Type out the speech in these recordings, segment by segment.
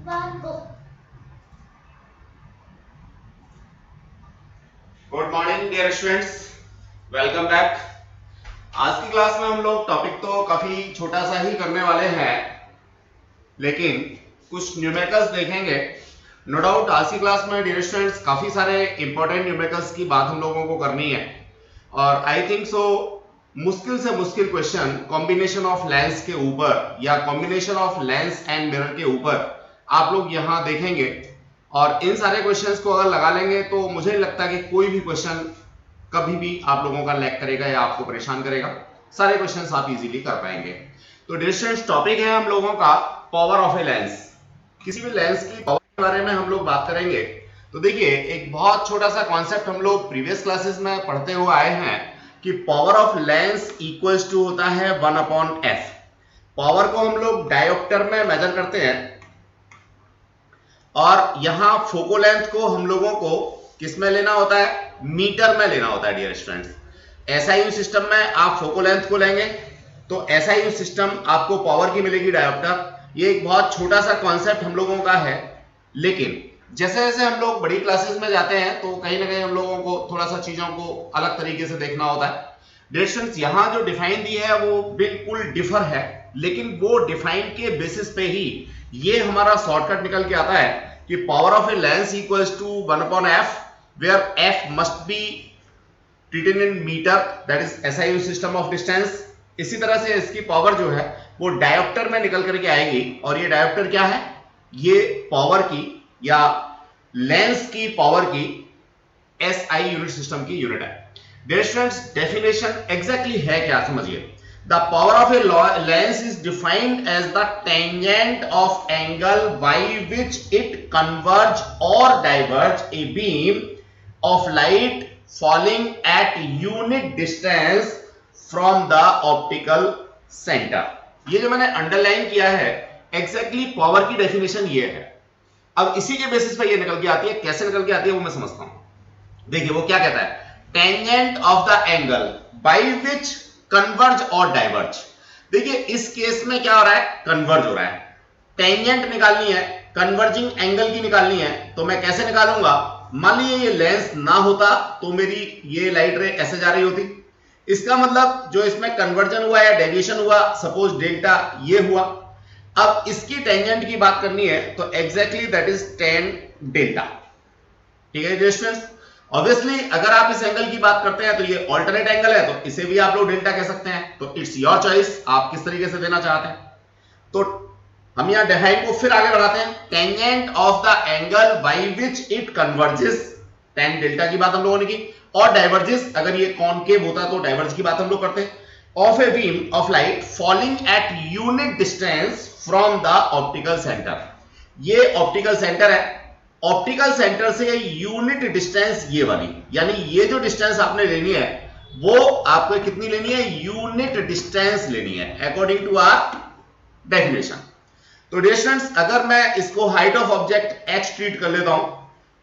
Good morning dear students, welcome back. आज की class में हम लोग टॉपिक तो काफी छोटा सा ही करने वाले हैं, लेकिन कुछ न्यूमेरिकल्स देखेंगे। नो डाउट आज की क्लास में डियर स्टूडेंट्स काफी सारे इंपॉर्टेंट न्यूमेरिकल्स की बात हम लोगों को करनी है, और आई थिंक सो मुश्किल से मुश्किल क्वेश्चन कॉम्बिनेशन ऑफ लेंस के ऊपर या combination of lens and mirror के ऊपर आप लोग यहां देखेंगे। और इन सारे क्वेश्चंस को अगर लगा लेंगे तो मुझे नहीं लगता कि कोई भी क्वेश्चन कभी भी आप लोगों का लैग करेगा या आपको परेशान करेगा। सारे क्वेश्चंस आप इजीली कर पाएंगे। तो डिस्टेंस टॉपिक है हम लोगों का पावर ऑफ ए लेंस। किसी भी लेंस की पावर के बारे में हम लोग बात करेंगे। तो देखिए, एक बहुत छोटा सा कॉन्सेप्ट हम लोग प्रीवियस क्लासेस में पढ़ते हुए आए हैं कि power of lens equals to होता है 1/f। पावर को हम लोग डायोप्टर में मेजर करते हैं, और यहां फोको लेंथ को हम लोगों को किस में लेना होता है? मीटर में लेना होता है डियर स्टूडेंट्स। एसआईयू सिस्टम में आप फोको लेंथ को लेंगे तो एसआईयू सिस्टम आपको पावर की मिलेगी डायोप्टर। ये एक बहुत छोटा सा कॉन्सेप्ट हम लोगों का है, लेकिन जैसे जैसे हम लोग बड़ी क्लासेस में जाते हैं तो कहीं ना कहीं हम लोगों को थोड़ा सा चीजों को अलग तरीके से देखना होता है। डियर स्टूडेंट्स, यहां जो डिफाइन दी है वो बिल्कुल डिफर है, लेकिन वो डिफाइन के बेसिस पे ही ये हमारा शॉर्टकट निकल के आता है कि power of a lens equals to 1/f, where f must be treated in metre, that is SIU system of distance. इसी तरह से इसकी पावर जो है वो डायोप्टर में निकल करके आएगी, और ये डायोप्टर क्या है? ये पावर की या लेंस की पावर की एसआई यूनिट सिस्टम की यूनिट है। डियर स्टूडेंट्स, डेफिनेशन एग्जैक्टली है क्या, समझिए। The power of a lens is defined as the tangent of angle by which it converge or diverge a beam of light falling at unit distance from the optical center। ये जो मैंने underline किया है, exactly power की definition ये है। अब इसी के बेसिस पे ये निकल के आती है। कैसे निकल के आती है वो मैं समझता हूं। देखिए वो क्या कहता है, tangent of the angle by which converge और डाइवर्ज। देखिए इस केस में क्या हो रहा है? कन्वर्ज हो रहा है। टेंजेंट निकालनी है, कन्वर्जिंग एंगल की निकालनी है, तो मैं कैसे निकालूंगा? मान लीजिए ये लेंस ना होता तो मेरी ये लाइट रे ऐसे जा रही होती। इसका मतलब जो इसमें कन्वर्जन हुआ या डेविएशन हुआ, सपोज डेल्टा ये हुआ। अब इसकी टेंजेंट की बात करनी है तो exactly that is tan delta. ठीक है स्टूडेंट्स, ऑब्वियसली अगर आप इस एंगल की बात करते हैं तो ये ऑल्टरनेट एंगल है, तो इसे भी आप लोग डेल्टा कह सकते हैं। तो इट्स योर चॉइस, आप किस तरीके से देना चाहते हैं। तो हम यहां डिफाइन को फिर आगे बढ़ाते हैं। Tangent of the angle by which it converges, tan delta की बात हम लोगों ने की, और डाइवर्जेस, अगर ये कॉनकेव होता तो डाइवर्ज की बात हम लोग करते हैं, of a beam of light falling eight unit distance from the optical centre. ये ऑप्टिकल सेंटर है, ऑप्टिकल सेंटर से यूनिट डिस्टेंस ये वाली, यानी ये जो डिस्टेंस आपने लेनी है वो आपको कितनी लेनी है? यूनिट डिस्टेंस लेनी है अकॉर्डिंग टू आवर डेफिनेशन। तो डिस्टेंस अगर मैं इसको height of object h treat कर लेता हूं,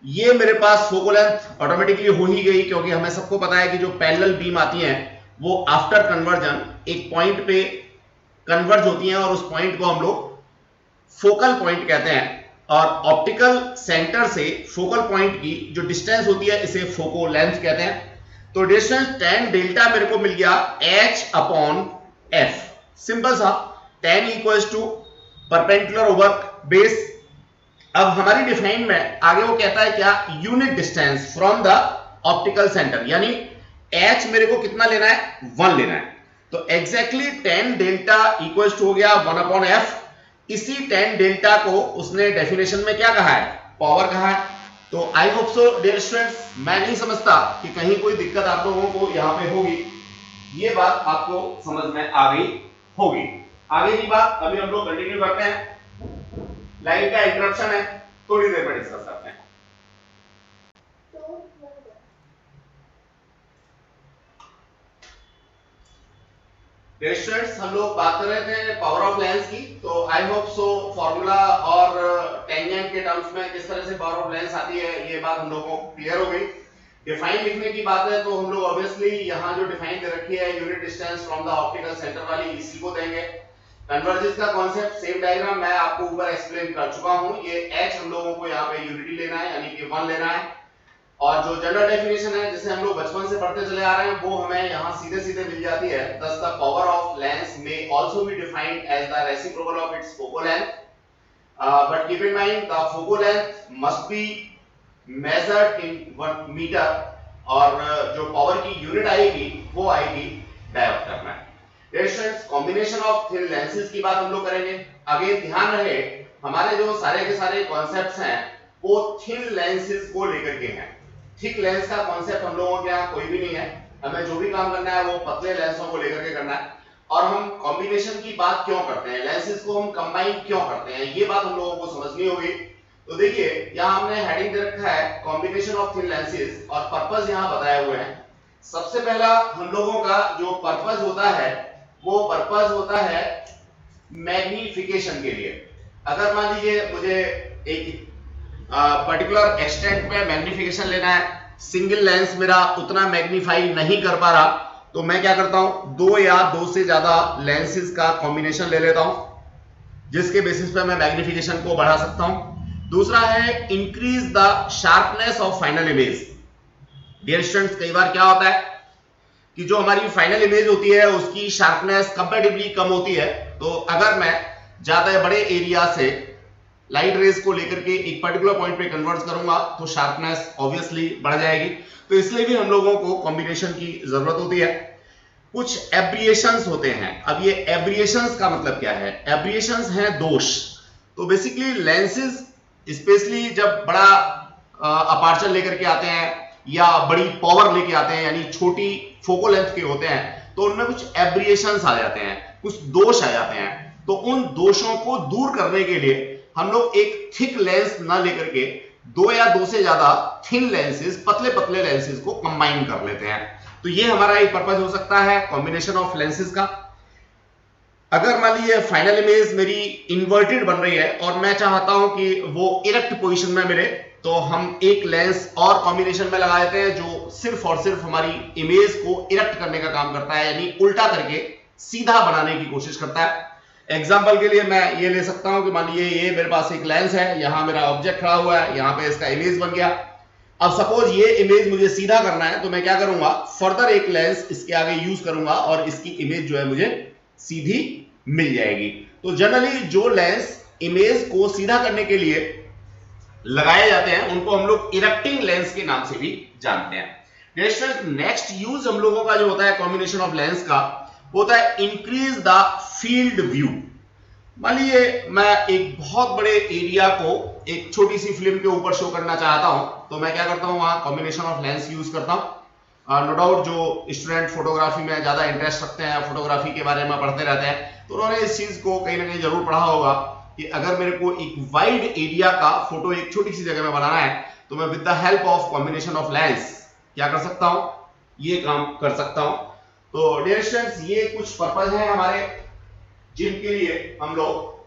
ये मेरे पास फोकल लेंथ ऑटोमेटिकली हो ही गई, क्योंकि हमें सबको पता है कि जो पैरेलल बीम आती हैं वो आफ्टर कन्वर्जन एक पॉइंट पे कन्वर्ज होती हैं, और उस पॉइंट को हम लोग फोकल पॉइंट कहते हैं। और ऑप्टिकल सेंटर से फोकल पॉइंट की जो डिस्टेंस होती है इसे फोको लेंथ कहते हैं। तो डिस्टेंस tan डेल्टा मेरे को मिल गया h/f। सिंपल सा, tan equals to perpendicular over base. अब हमारी डिफाइन में आगे वो कहता है क्या? Unit distance from the optical centre, यानी h मेरे को कितना लेना है? 1 लेना है। तो exactly tan delta equals to हो गया 1/f। इसी tan डेल्टा को उसने डेफिनेशन में क्या कहा है? पावर कहा है। तो I hope so dear students, मैं नहीं समझता कि कहीं कोई दिक्कत आप लोगों को यहां पे होगी। ये बात आपको समझ में आ गई होगी। आगे की बात अभी हम लोग कंटिन्यू करते हैं। लाइट का इंटरप्शन है, थोड़ी देर में डिस्कस करते हैं। स्टूडेंट्स, हम लोग बात कर रहे थे पावर ऑफ लेंस की। तो आई होप सो फॉर्मूला और टेंजेंट के टर्म्स में किस तरह से पावर ऑफ लेंस आती है ये बात हम लोगों को क्लियर हो गई। डिफाइन लिखने की बात है तो हम लोग ऑब्वियसली यहाँ जो डिफाइन दे रखी है unit distance from the optical centre वाली, इसी को देंगे। कन्वर्जेंस का कॉन्सेप्ट सेम डायग्राम मैं आपको ऊपर एक्सप्लेन कर चुका हूं। ये h हम लोगों को यहाँ पे यूनिटी लेना है यानी कि 1 लेना है, और जो जनरल डेफिनेशन है जिसे हम लोग बचपन से पढ़ते चले आ रहे हैं वो हमें यहाँ सीधे सीधे मिल जाती है। thus the power of lens may also be defined as the reciprocal of its focal length, but keep in mind the focal length must be measured in 1 meter, और जो पावर की यूनिट आएगी वो आएगी डायोप्टर में। Students, combination of thin lenses की बात हम लोग करेंगे। अगेन ध्यान रहे हमारे जो सारे के सारे कॉन्सेप्ट्स हैं वो थिन लेंसेज को लेकर के हैं। थिक लेंस का कॉन्सेप्ट हम लोगों के यहाँ कोई भी नहीं है। हमें जो भी काम करना है वो पतले लेंसों को लेकर के करना है। और हम कॉम्बिनेशन की बात क्यों करते हैं, लेंसेज को हम कंबाइन क्यों करते हैं, ये बात हम लोगों को समझनी होगी। तो देखिए यहाँ हमने हेडिंग दे रखा है कॉम्बिनेशन ऑफ थिन लेंसेज, और पर्पस यहाँ बताए हुए हैं। सबसे पहला हम लोगों का जो पर्पस होता है वो पर्पस होता है मैग्निफिकेशन के लिए। अगर मान लीजिए मुझे एक पर्टिकुलर एक्सटेंट पे मैग्निफिकेशन लेना है, सिंगल लेंस मेरा उतना मैग्नीफाई नहीं कर पा रहा, तो मैं क्या करता हूं, 2 या 2 से ज्यादा लेंसेज का कॉम्बिनेशन ले लेता हूं, जिसके बेसिस पे मैं मैग्निफिकेशन को बढ़ा सकता हूं। दूसरा है increase the sharpness of final image. Dear students, कई बार क्या होता है कि जो हमारी फाइनल इमेज होती है उसकी शार्पनेस कंपैरेटिवली कम होती है। तो अगर मैं ज्यादा बड़े एरिया से लाइट रेज को लेकर के एक पर्टिकुलर पॉइंट पे कन्वर्ट करूंगा तो शार्पनेस ऑब्वियसली बढ़ जाएगी। तो इसलिए भी हम लोगों को कॉम्बिनेशन की जरूरत होती है। कुछ एब्रिएशंस होते हैं। अब ये एब्रिएशंस का मतलब क्या है, एब्रिएशंस हैं दोष। तो बेसिकली लेंसेज स्पेशली जब बड़ा अपर्चर लेकर के आते हैं या बड़ी पावर लेके आते हैं, यानी छोटी फोकल लेंथ के होते हैं, तो उनमें कुछ एब्रिएशंस आ जाते हैं, कुछ दोष आ जाते हैं। तो उन दोषों को दूर करने के लिए हम लोग एक थिक लेंस ना लेकर के 2 या 2 से ज्यादा थिन लेंसेज, पतले पतले लेंसेज को कंबाइन कर लेते हैं। तो ये हमारा एक पर्पस हो सकता है कॉम्बिनेशन ऑफ लेंसेज का। अगर मान लीजिए फाइनल इमेज मेरी इन्वर्टेड बन रही है और मैं चाहता हूं कि वो इरेक्ट पोजीशन में मिले, तो हम एक लेंस और कॉम्बिनेशन में लगा देते हैं जो सिर्फ और सिर्फ हमारी इमेज को इरेक्ट करने का काम करता है, यानी उल्टा करके सीधा बनाने की कोशिश करता है। एग्जाम्पल के लिए मैं ये ले सकता हूं कि मान लीजिए ये मेरे पास एक लेंस है, यहां मेरा ऑब्जेक्ट खड़ा हुआ है, यहां पे इसका इमेज बन गया। अब सपोज ये इमेज मुझे सीधा करना है, तो मैं क्या करूंगा, फर्दर एक लेंस इसके आगे यूज करूंगा और इसकी इमेज जो है मुझे सीधी मिल जाएगी। तो जनरली जो लेंस इमेज को सीधा करने के लिए लगाए जाते हैं उनको हम लोग इरेक्टिंग लेंस के नाम से भी जानते हैं। नेक्स्ट यूज हम लोगों का जो होता है कॉम्बिनेशन ऑफ लेंस का होता है इंक्रीज द फील्ड व्यू। मान लीजिए मैं एक बहुत बड़े एरिया को एक छोटी सी फिल्म के ऊपर शो करना चाहता हूं, तो मैं क्या करता हूं, वहां कॉम्बिनेशन ऑफ लेंस यूज करता हूं। नो डाउट जो स्टूडेंट फोटोग्राफी में ज्यादा इंटरेस्ट रखते हैं, फोटोग्राफी के बारे में पढ़ते रहते हैं, तो उन्होंने इस चीज को कहीं ना कहीं जरूर पढ़ा होगा कि अगर मेरे को एक वाइड एरिया का फोटो एक छोटी सी जगह में बनाना है, तो मैं with the help of combination of lens क्या कर सकता हूं, ये काम कर सकता हूं। तो डियर स्टूडेंट्स, ये कुछ पर्पस है हमारे जिनके लिए हम लोग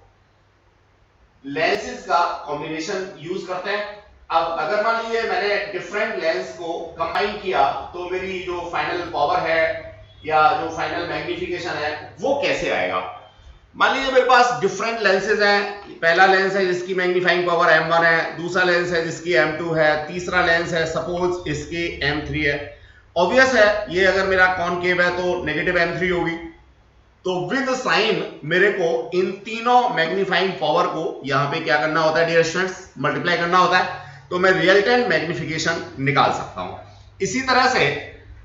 लेंसेज का कॉम्बिनेशन यूज करते हैं। अब अगर मान लीजिए मैंने डिफरेंट लेंस को कंबाइन किया, तो मेरी जो फाइनल पावर है या जो फाइनल मैग्निफिकेशन है वो कैसे आएगा। मान लीजिए मेरे पास डिफरेंट लेंसेज हैं। पहला लेंस है जिसकी मैग्नीफाइंग पावर m1 है, दूसरा लेंस है जिसकी m2 है, तीसरा लेंस है सपोज इसकी m3 है। ऑब्वियस है ये अगर मेरा कॉनकेव है तो नेगेटिव m3 होगी। तो विद साइन मेरे को इन तीनों मैग्नीफाइंग पावर को यहां पे क्या करना होता है डियर स्टूडेंट्स, मल्टीप्लाई करना होता है, तो मैं रिजल्टेंट मैग्निफिकेशन निकाल सकता हूं। इसी तरह से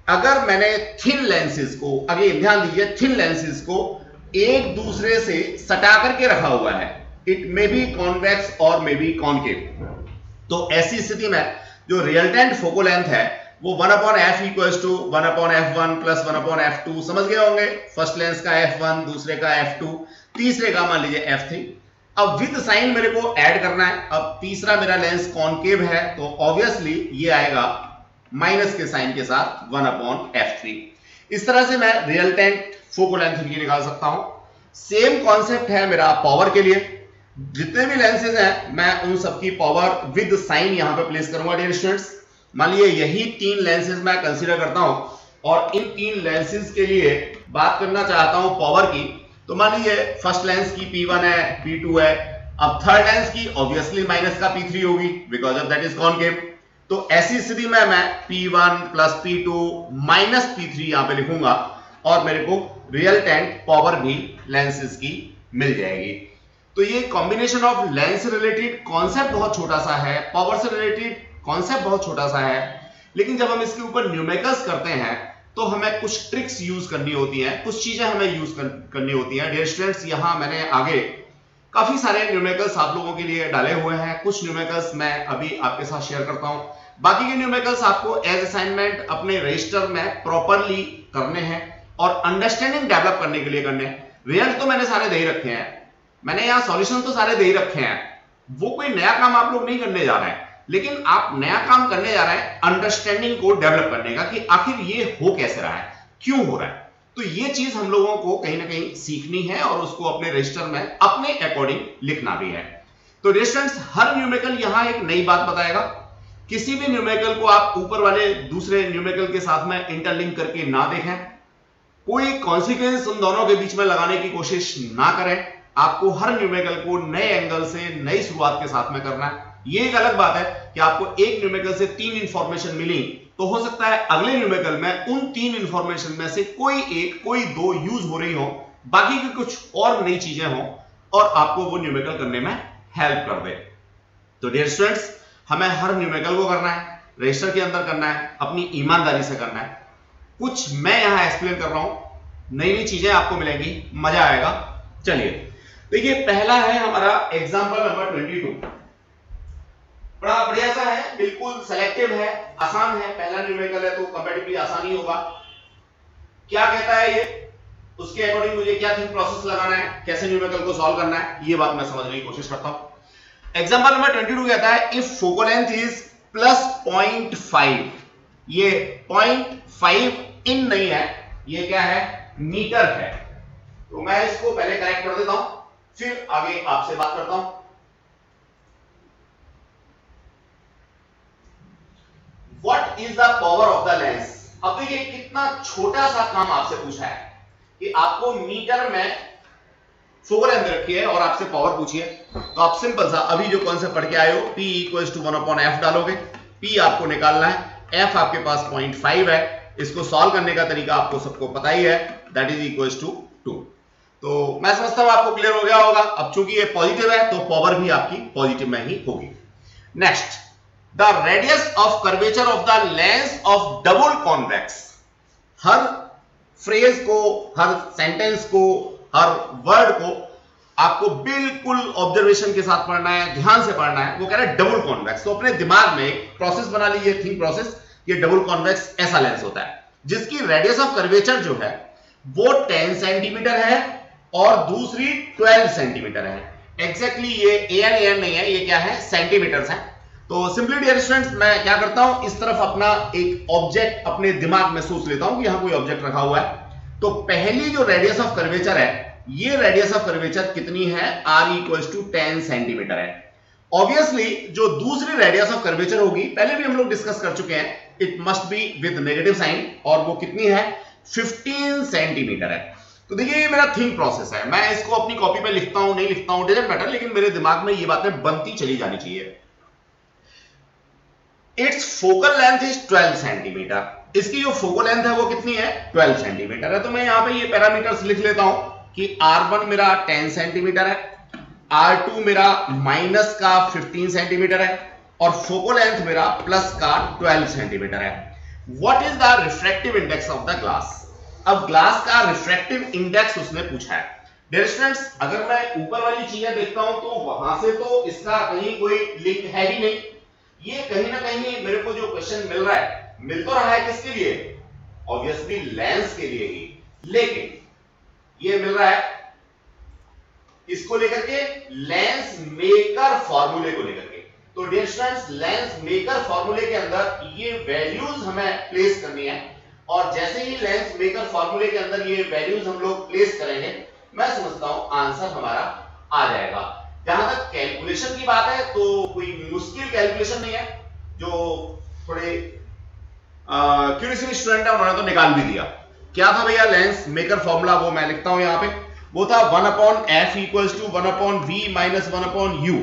अगर मैंने थिन लेंसेज को, अगेन ध्यान दीजिए, थिन लेंसेज को एक दूसरे से सटा करके रखा हुआ है, इट मे बी कॉन्वेक्स और मे बी कॉनकेव, तो ऐसी स्थिति में जो रिजल्टेंट फोकल लेंथ है वो 1/f equals to 1/f1 plus 1/f2 समझ गए होंगे। फर्स्ट लेंस का f1, दूसरे का f2, तीसरे का मान लीजिए f3। अब विद साइन मेरे को ऐड करना है। अब तीसरा मेरा लेंस कॉनकेव है तो ऑब्वियसली ये आएगा माइनस के साइन के साथ 1/f3। इस तरह से मैं रिजल्टेंट फोकल लेंथ इनकी निकाल सकता हूं। सेम कॉन्सेप्ट है मेरा पावर के लिए। जितने भी लेंसेज हैं मैं उन सबकी पावर विद साइन यहां पे प्लेस करूंगा डियर स्टूडेंट्स। मान लीजिए यही 3 लेंसेज मैं कंसीडर करता हूं और इन 3 लेंसेज के लिए बात करना चाहता हूं पावर की, तो मान लीजिए फर्स्ट लेंस की P1 है, P2 है, अब थर्ड लेंस की ऑब्वियसली माइनस का P3 होगी because of that is concave. तो ऐसी स्थिति में मैं P1 plus P2 minus P3 यहां पे लिखूंगा और मेरे को रिजल्टेंट पावर भी लेंसेज की मिल जाएगी। तो ये कॉम्बिनेशन ऑफ लेंस से रिलेटेड कॉन्सेप्ट बहुत छोटा सा है, पावर से रिलेटेड कॉन्सेप्ट बहुत छोटा सा है, लेकिन जब हम इसके ऊपर न्यूमेरिकल्स करते हैं तो हमें कुछ ट्रिक्स यूज करनी होती हैं, कुछ चीजें हमें यूज करनी होती हैं। डियर स्टूडेंट्स, यहां मैंने आगे काफी सारे न्यूमेरिकल्स आप लोगों के लिए डाले हुए हैं, कुछ न्यूमेरिकल्स मैं अभी आपके साथ शेयर करता हूं, बाकी के न्यूमेरिकल्स आपको एज असाइनमेंट अपने रजिस्टर में प्रॉपरली करने हैं और अंडरस्टैंडिंग डेवलप करने के लिए करने हैं। रिजल्ट तो मैंने सारे दे ही रखे हैं, मैंने यहाँ सॉल्यूशन तो सारे दे ही रखे हैं, वो कोई नया काम आप लोग नहीं करने जा रहे हैं, लेकिन आप नया काम करने जा रहे हैं अंडरस्टैंडिंग को डेवलप करने का कि आखिर ये हो कैसे रहा है, क्यों हो रहा है। तो ये चीज हम लोगों को कहीं ना कहीं सीखनी है और उसको अपने रजिस्टर में अपने अकॉर्डिंग लिखना भी है। तो डियर स्टूडेंट्स, हर न्यूमेरिकल यहां एक नई बात बताएगा। किसी भी न्यूमेरिकल को आप ऊपर वाले दूसरे न्यूमेरिकल के साथ में इंटरलिंक करके ना देखें, कोई कॉन्सिक्वेंस उन दोनों के बीच में लगाने की कोशिश ना करें। आपको हर न्यूमेरिकल को नए एंगल से नई शुरुआत के साथ में करना है। ये एक अलग बात है कि आपको एक न्यूमेरिकल से 3 इंफॉर्मेशन मिली, तो हो सकता है अगले न्यूमेरिकल में उन 3 इंफॉर्मेशन में से कोई एक, कोई 2 यूज हो रही हो, बाकी की कुछ और नई चीजें हो और आपको वो न्यूमेरिकल करने में हेल्प कर दे। तो डियर स्टूडेंट्स, हमें हर न्यूमेरिकल को करना है, रजिस्टर के अंदर करना है, अपनी ईमानदारी से करना है। कुछ मैं यहां एक्सप्लेन कर रहा हूं, नई नई चीजें आपको मिलेंगी, मजा आएगा। चलिए देखिए, पहला है हमारा एग्जांपल नंबर 22। बड़ा बढ़िया सा है, बिल्कुल सेलेक्टिव है, आसान है, पहला न्यूमेरिकल है तो कंपैरेटिवली आसान ही होगा। क्या कहता है ये, उसके अकॉर्डिंग मुझे क्या थिंक प्रोसेस लगाना है, कैसे न्यूमेरिकल को सॉल्व करना है, ये बात मैं समझने की कोशिश करता हूं। एग्जांपल नंबर 22 कहता है if focal length is plus 0.5, ये 0.5 इन नहीं है, ये क्या है, मीटर है। तो मैं इसको पहले करेक्ट कर देता हूं, फिर आगे आपसे बात करता हूं। What is the power of the lens? अब देखिए कितना छोटा सा काम आपसे पूछा है कि आपको मीटर में फोकल लेंथ रखी है और आपसे पावर पूछी है। तो आप सिंपल सा अभी जो कॉन्सेप्ट पढ़ के आए हो, P = 1/f डालोगे, P आपको निकालना है, F आपके पास 0.5 है, इसको सॉल्व करने का तरीका आपको सबको पता ही है, दैट इज इक्वल्स टू 2। तो मैं समझता हूं आपको क्लियर हो गया होगा। अब चूंकि ये पॉजिटिव है तो पावर भी आपकी पॉजिटिव में ही होगी। Next, the radius of curvature of the lens of double convex. Her phrase को, हर सेंटेंस को, हर वर्ड को आपको बिल्कुल ऑब्जर्वेशन के साथ पढ़ना है, ध्यान से पढ़ना है। वो कह रहा है डबल कॉन्वेक्स, तो अपने दिमाग में एक प्रोसेस बना लीजिए, थिंक प्रोसेस। ये डबल कॉन्वेक्स ऐसा लेंस होता है जिसकी रेडियस ऑफ कर्वेचर जो है वो 10 सेंटीमीटर है और दूसरी 12 सेंटीमीटर है। एग्जैक्टली ये AN नहीं है, ये क्या है, सेंटीमीटर्स है। तो सिंपली डियर स्टूडेंट्स, मैं क्या करता हूं, इस तरफ अपना एक ऑब्जेक्ट अपने दिमाग में सोच लेता हूं कि यहां कोई ऑब्जेक्ट रखा हुआ है। तो पहली जो रेडियस ऑफ कर्वेचर है, ये रेडियस ऑफ कर्वेचर कितनी है, R = 10 सेंटीमीटर है। ऑब्वियसली जो दूसरी रेडियस ऑफ कर्वेचर होगी, पहले भी हम लोग डिस्कस कर चुके हैं, it must be with negative sign, और वो कितनी है, 15 सेंटीमीटर है। तो देखिए ये मेरा थिंक प्रोसेस है, मैं इसको अपनी कॉपी पे लिखता हूं नहीं लिखता हूं डजंट मैटर, लेकिन मेरे दिमाग में ये बातें बनती चली जानी चाहिए। It's focal length is 12 centimetre. इसकी जो फोकल लेंथ है वो कितनी है, 12 सेंटीमीटर है। तो मैं यहां पे ये पैरामीटर्स लिख लेता हूं कि R1 मेरा 10 सेंटीमीटर है, R2 मेरा माइनस का 15 सेंटीमीटर है और फोकल लेंथ मेरा प्लस का 12 सेंटीमीटर है। What is the refractive index of the glass. अब ग्लास का रिफ्रैक्टिव इंडेक्स उसने पूछा है। डियर स्टूडेंट्स, अगर मैं ऊपर वाली चीजें देखता हूं तो वहां से तो इसका कहीं कोई लिंक है ही नहीं। ये कहीं ना कहीं मेरे को जो क्वेश्चन मिल रहा है, मिल तो रहा है किसके लिए, ऑब्वियसली लेंस के लिए ही, लेकिन ये मिल रहा है इसको लेकर के, लेंस मेकर फॉर्मूले को लेकर के। तो डियर स्टूडेंट्स, लेंस मेकर फॉर्मूले के अंदर ये वैल्यूज हमें प्लेस करनी है, और जैसे ही लेंस मेकर फॉर्मूले के अंदर ये वैल्यूज हम लोग प्लेस करेंगे, मैं समझता हूं आंसर हमारा आ जाएगा। जहां तक कैलकुलेशन की बात है तो कोई मुश्किल कैलकुलेशन नहीं है, जो थोड़े क्यूरियस स्टूडेंट है उन्होंने तो निकाल भी दिया। क्या था भैया लेंस मेकर फॉर्मूला, वो मैं लिखता हूं यहां पे। वो था 1/f equals to 1/v minus 1/u।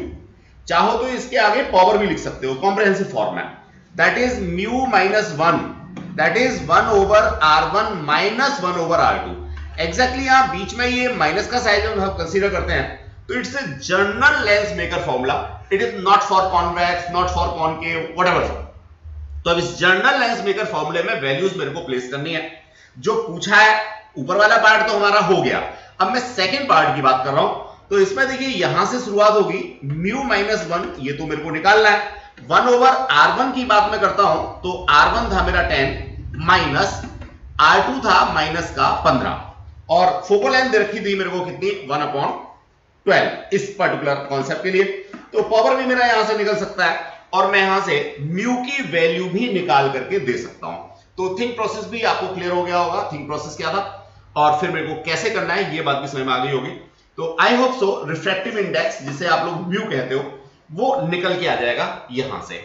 चाहो तो इसके आगे पावर भी लिख सकते हो, कॉम्प्रिहेंसिव फॉर्म है, that is mu minus 1, that is 1/r1 minus 1/r2। Exactly यहां बीच में ये माइनस का साइन जब हम कंसीडर करते हैं तो it's a general lens maker formula, it is not for convex, not for concave, whatever. तो अब इस जनरल लेंस मेकर फॉर्मूले में वैल्यूज मेरे को प्लेस करनी है। जो पूछा है ऊपर वाला पार्ट तो हमारा हो गया, अब मैं सेकंड पार्ट की बात कर रहा हूं। तो इसमें देखिए यहां से शुरुआत होगी, म्यू माइनस 1 ये तो मेरे को निकालना है, 1/r1 की बात मैं करता हूं तो r1 था मेरा 10 माइनस r2 था माइनस का 15, और फोकल लेंथ दे रखी थी मेरे को कितनी 1/12 इस पर्टिकुलर कॉन्सेप्ट के लिए। तो पावर भी मेरा यहां से निकल सकता है और मैं यहां से म्यू की वैल्यू भी निकाल करके दे सकता हूं। तो थिंक प्रोसेस भी आपको क्लियर हो गया होगा, थिंक प्रोसेस क्या था और फिर मेरे को कैसे करना है ये बात भी समझ में आ गई होगी। तो I hope so refractive index जिसे आप लोग म्यू कहते हो वो निकल के आ जाएगा यहां से।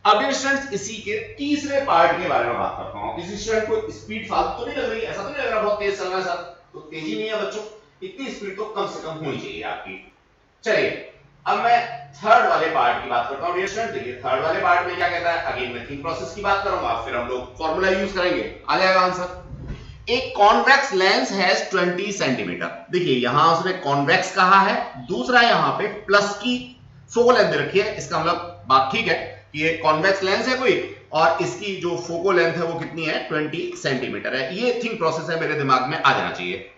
अब डियर स्टूडेंट्स इसी के तीसरे पार्ट के बारे में बात करता हूं। किसी स्टूडेंट को स्पीड फालतू तो नहीं लग रही, ऐसा तो नहीं लग रहा बहुत तेज चल रहा है सर? तो तेजी नहीं है बच्चों, इतनी स्पीड तो कम से कम होनी चाहिए आपकी। चलिए अब मैं थर्ड वाले पार्ट की बात करता हूं डियर स्टूडेंट। देखिए थर्ड वाले पार्ट में क्या कहता है, अगेन मैं थिंक प्रोसेस की बात करूंगा, फिर हम लोग फॉर्मूला यूज करेंगे, आ जाएगा आंसर। एक कॉन्वेक्स लेंस हैज 20 सेंटीमीटर। देखिए यहां उसने कॉन्वेक्स कहा है, दूसरा यहां पे प्लस की फोकल लेंथ रखी है, इसका मतलब बात ठीक है कि ये कॉन्वेक्स लेंस है कोई और इसकी जो फोकल लेंथ है वो कितनी है 20 सेंटीमीटर है। ये थिंक प्रोसेस है, मेरे दिमाग में आ जाना चाहिए।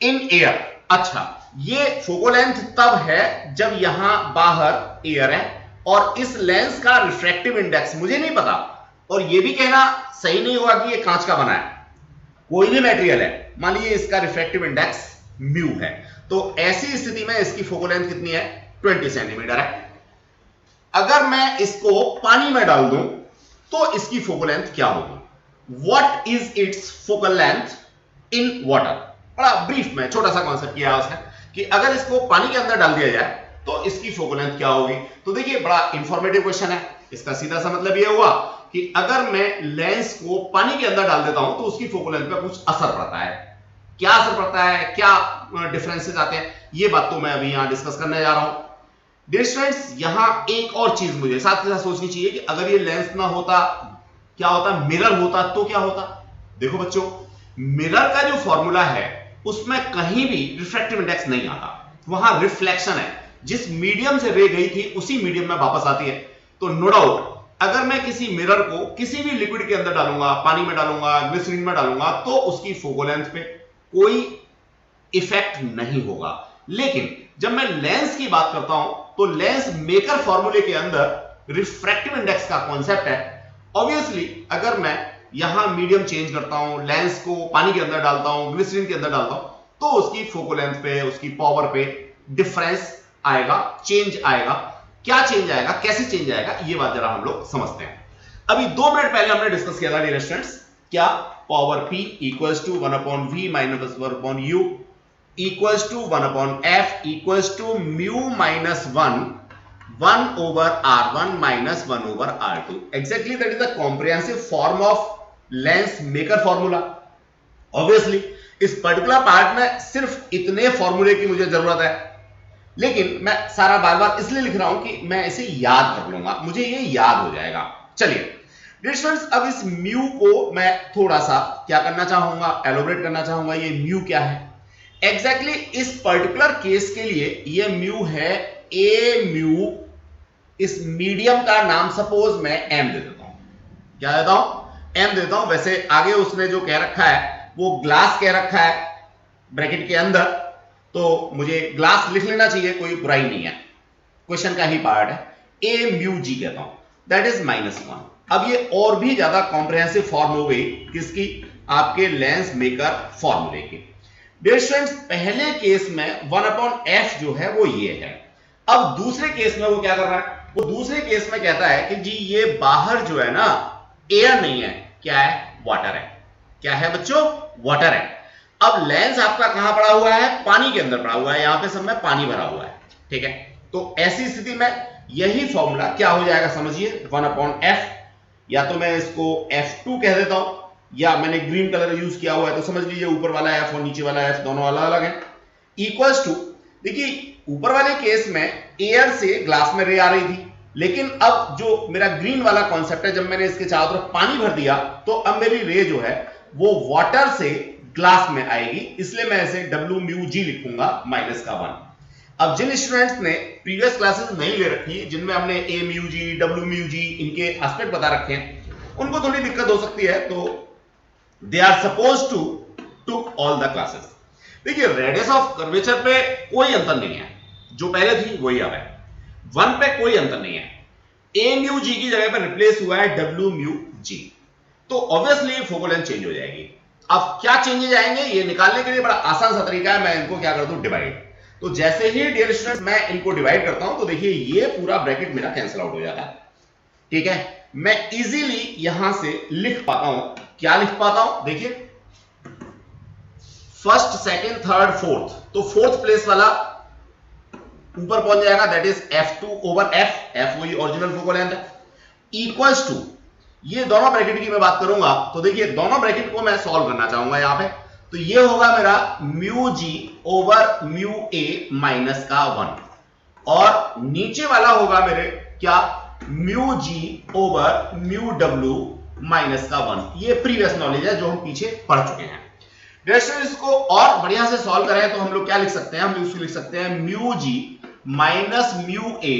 इन एयर, अच्छा ये फोकल लेंथ तब है जब यहां बाहर एयर है और इस लेंस का रिफ्रैक्टिव इंडेक्स मुझे नहीं पता, और ये भी कहना सही नहीं होगा कि ये कांच का बना है, कोई भी मटेरियल है, मान लीजिए इसका रिफ्रैक्टिव इंडेक्स म्यू है, तो ऐसी स्थिति में इसकी फोकल लेंथ कितनी है 20 सेंटीमीटर है। अगर मैं इसको पानी में डाल दूं तो इसकी फोकल लेंथ क्या होगी? What is it's focal length in water? बड़ा ब्रीफ में छोटा सा कॉन्सेप्ट किया है उसने कि अगर इसको पानी के अंदर डाल दिया जाए तो इसकी फोकल लेंथ क्या होगी। तो देखिए बड़ा इंफॉर्मेटिव क्वेश्चन है, इसका सीधा सा मतलब यह हुआ कि अगर मैं लेंस को पानी के अंदर डाल देता हूं तो उसकी फोकल लेंथ पे कुछ असर पड़ता है। क्या असर पड़ता है, क्या डिफरेंसेस आते हैं, ये बात तो मैं अभी यहां डिस्कस करने जा रहा हूं। डियर स्टूडेंट्स यहां एक और चीज मुझे साथ के साथ सोचनी चाहिए कि अगर ये लेंस ना होता क्या होता, मिरर होता तो क्या होता। देखो बच्चों मिरर का जो फॉर्मूला है उसमें कहीं भी रिफ्रैक्टिव इंडेक्स नहीं आता, वहां रिफ्लेक्शन है, जिस मीडियम से रे गई थी उसी मीडियम में वापस आती है। तो नो डाउट अगर मैं किसी मिरर को किसी भी लिक्विड के अंदर डालूंगा, पानी में डालूंगा, ग्लिसरीन में डालूंगा, तो उसकी फोकल लेंथ पे कोई इफेक्ट नहीं होगा। लेकिन जब मैं लेंस की बात करता हूं तो लेंस मेकर फॉर्मूले के अंदर रिफ्रैक्टिव इंडेक्स का कॉन्सेप्ट है। ऑब्वियसली अगर मैं यहां मीडियम चेंज करता हूं, लेंस को पानी के अंदर डालता हूं, ग्लिसरीन के अंदर डालता हूं, तो उसकी फोकल लेंथ पे, उसकी पावर पे डिफरेंस आएगा, चेंज आएगा। क्या चेंज आएगा, कैसे चेंज आएगा, ये बात जरा हम लोग समझते हैं। अभी 2 मिनट पहले हमने डिस्कस किया था डियर स्टूडेंट्स, क्या power p equals to 1/v minus 1/u equals to 1/f equals to mu minus 1/r1 minus 1/r2। Exactly that is the comprehensive form of lens maker formula. Obviously इस particular part में सिर्फ इतने फॉर्मूले की मुझे जरूरत है, लेकिन मैं सारा बार बार इसलिए लिख रहा हूं कि मैं इसे याद कर लूंगा, मुझे ये याद हो जाएगा। चलिए डियर स्टूडेंट्स अब इस म्यू को मैं थोड़ा सा क्या करना चाहूंगा, एलोबरेट करना चाहूंगा। ये म्यू क्या है एग्जैक्टली इस पर्टिकुलर केस के लिए, ये म्यू है ए म्यू, इस मीडियम का नाम सपोज मैं एम दे देता हूं। क्या देता हूं? एम देता हूं। वैसे आगे उसने जो कह रखा है वो ग्लास कह रखा है ब्रैकेट के अंदर, तो मुझे ग्लास लिख लेना चाहिए, कोई बुराई नहीं है, क्वेश्चन का ही पार्ट है। ए म्यू जी कहता हूं, दैट इज -1। अब ये और भी ज्यादा कॉम्प्रिहेंसिव फॉर्म हो गई किसकी, आपके लेंस मेकर फॉर्मूले की। डियर स्टूडेंट्स पहले केस में 1/f जो है वो ये है। अब दूसरे केस में वो क्या कर रहा है, वो दूसरे केस में कहता है कि जी ये बाहर जो है ना एयर नहीं है, क्या है, वाटर है। क्या है बच्चों, वाटर है। अब लेंस आपका कहां पड़ा हुआ है, पानी के अंदर पड़ा हुआ है, यहां पे सब में पानी भरा हुआ है, ठीक है। तो ऐसी स्थिति में यही फॉर्मूला क्या हो जाएगा समझिए, 1/f, या तो मैं इसको f2 कह देता हूं, या मैंने ग्रीन कलर यूज किया हुआ है तो समझ लीजिए ऊपर वाला f और नीचे वाला f दोनों अलग अलग है। इक्वल्स टू, देखिए ऊपर वाले केस में एयर से ग्लास में रे आ रही थी, लेकिन अब जो मेरा ग्रीन वाला कॉन्सेप्ट है, जब मैंने इसके चारों तरफ पानी भर दिया तो अब मेरी रे जो है वो वाटर से ग्लास में आएगी, इसलिए मैं इसे W म्यू जी लिखूंगा -1। अब जिन स्टूडेंट्स ने प्रीवियस क्लासेस नहीं ले रखी, जिनमें हमने A mu g, W mu g इनके एस्पेक्ट बता रखे हैं, उनको थोड़ी दिक्कत हो सकती है, तो they are suppose to took all the classes. देखिए रेडियस ऑफ कर्वेचर पे कोई अंतर नहीं है, जो पहले थी वही अब है, 1 पे कोई अंतर नहीं है, A म्यू जी की जगह पर रिप्लेस हुआ है W म्यू जी, तो ऑब्वियसली फोकल लेंथ चेंज हो जाएगी। अब क्या चेंजेस आएंगे ये निकालने के लिए बड़ा आसान सा तरीका है, मैं इनको क्या कर दूं, डिवाइड। तो जैसे ही डियर स्टूडेंट मैं इनको डिवाइड करता हूं तो देखिए ये पूरा ब्रैकेट मेरा कैंसिल आउट हो जाता है, ठीक है। मैं इजीली यहां से लिख पाता हूं, क्या लिख पाता हूं, देखिए फर्स्ट, सेकंड, थर्ड, फोर्थ, तो फोर्थ प्लेस वाला ऊपर पहुंच जाएगा, that is F2 over F वही ओरिजिनल फोकल लेंथ है, इक्वल्स टू, ये दोनों ब्रैकेट की मैं बात करूंगा तो देखिए दोनों ब्रैकेट को मैं सॉल्व करना चाहूंगा यहां पे, तो ये होगा मेरा म्यू जी ओवर म्यू ए माइनस का 1, और नीचे वाला होगा मेरे क्या, mu G over mu W minus का 1। ये प्रीवियस नॉलेज है जो हम पीछे पढ़ चुके हैं। इसको और बढ़िया से सॉल्व करें तो हम लोग क्या लिख सकते हैं, हम इसको लिख सकते हैं mu g minus mu A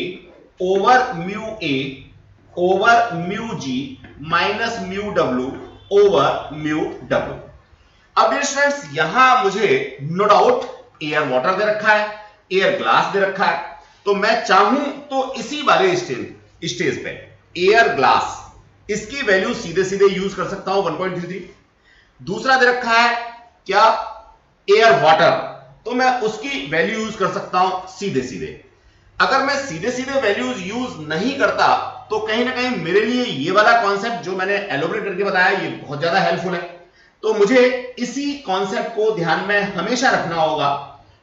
over mu A over mu g minus mu W over mu W. अब स्टूडेंट्स यहां मुझे नो डाउट एयर वाटर दे रखा है, एयर ग्लास दे रखा है, तो मैं चाहूं तो इसी वाले स्टेज पे एयर ग्लास, इसकी वैल्यू सीधे सीधे यूज कर सकता हूं 1.33। दूसरा दे रखा है क्या, एयर वाटर, तो मैं उसकी वैल्यू यूज कर सकता हूं सीधे सीधे। अगर मैं सीधे सीधे वैल्यूज यूज नहीं करता तो कहीं ना कहीं मेरे लिए ये वाला कॉन्सेप्ट जो मैंने एलोबरेट करके बताया ये बहुत ज्यादा हेल्पफुल है, तो मुझे इसी कॉन्सेप्ट को ध्यान में हमेशा रखना होगा।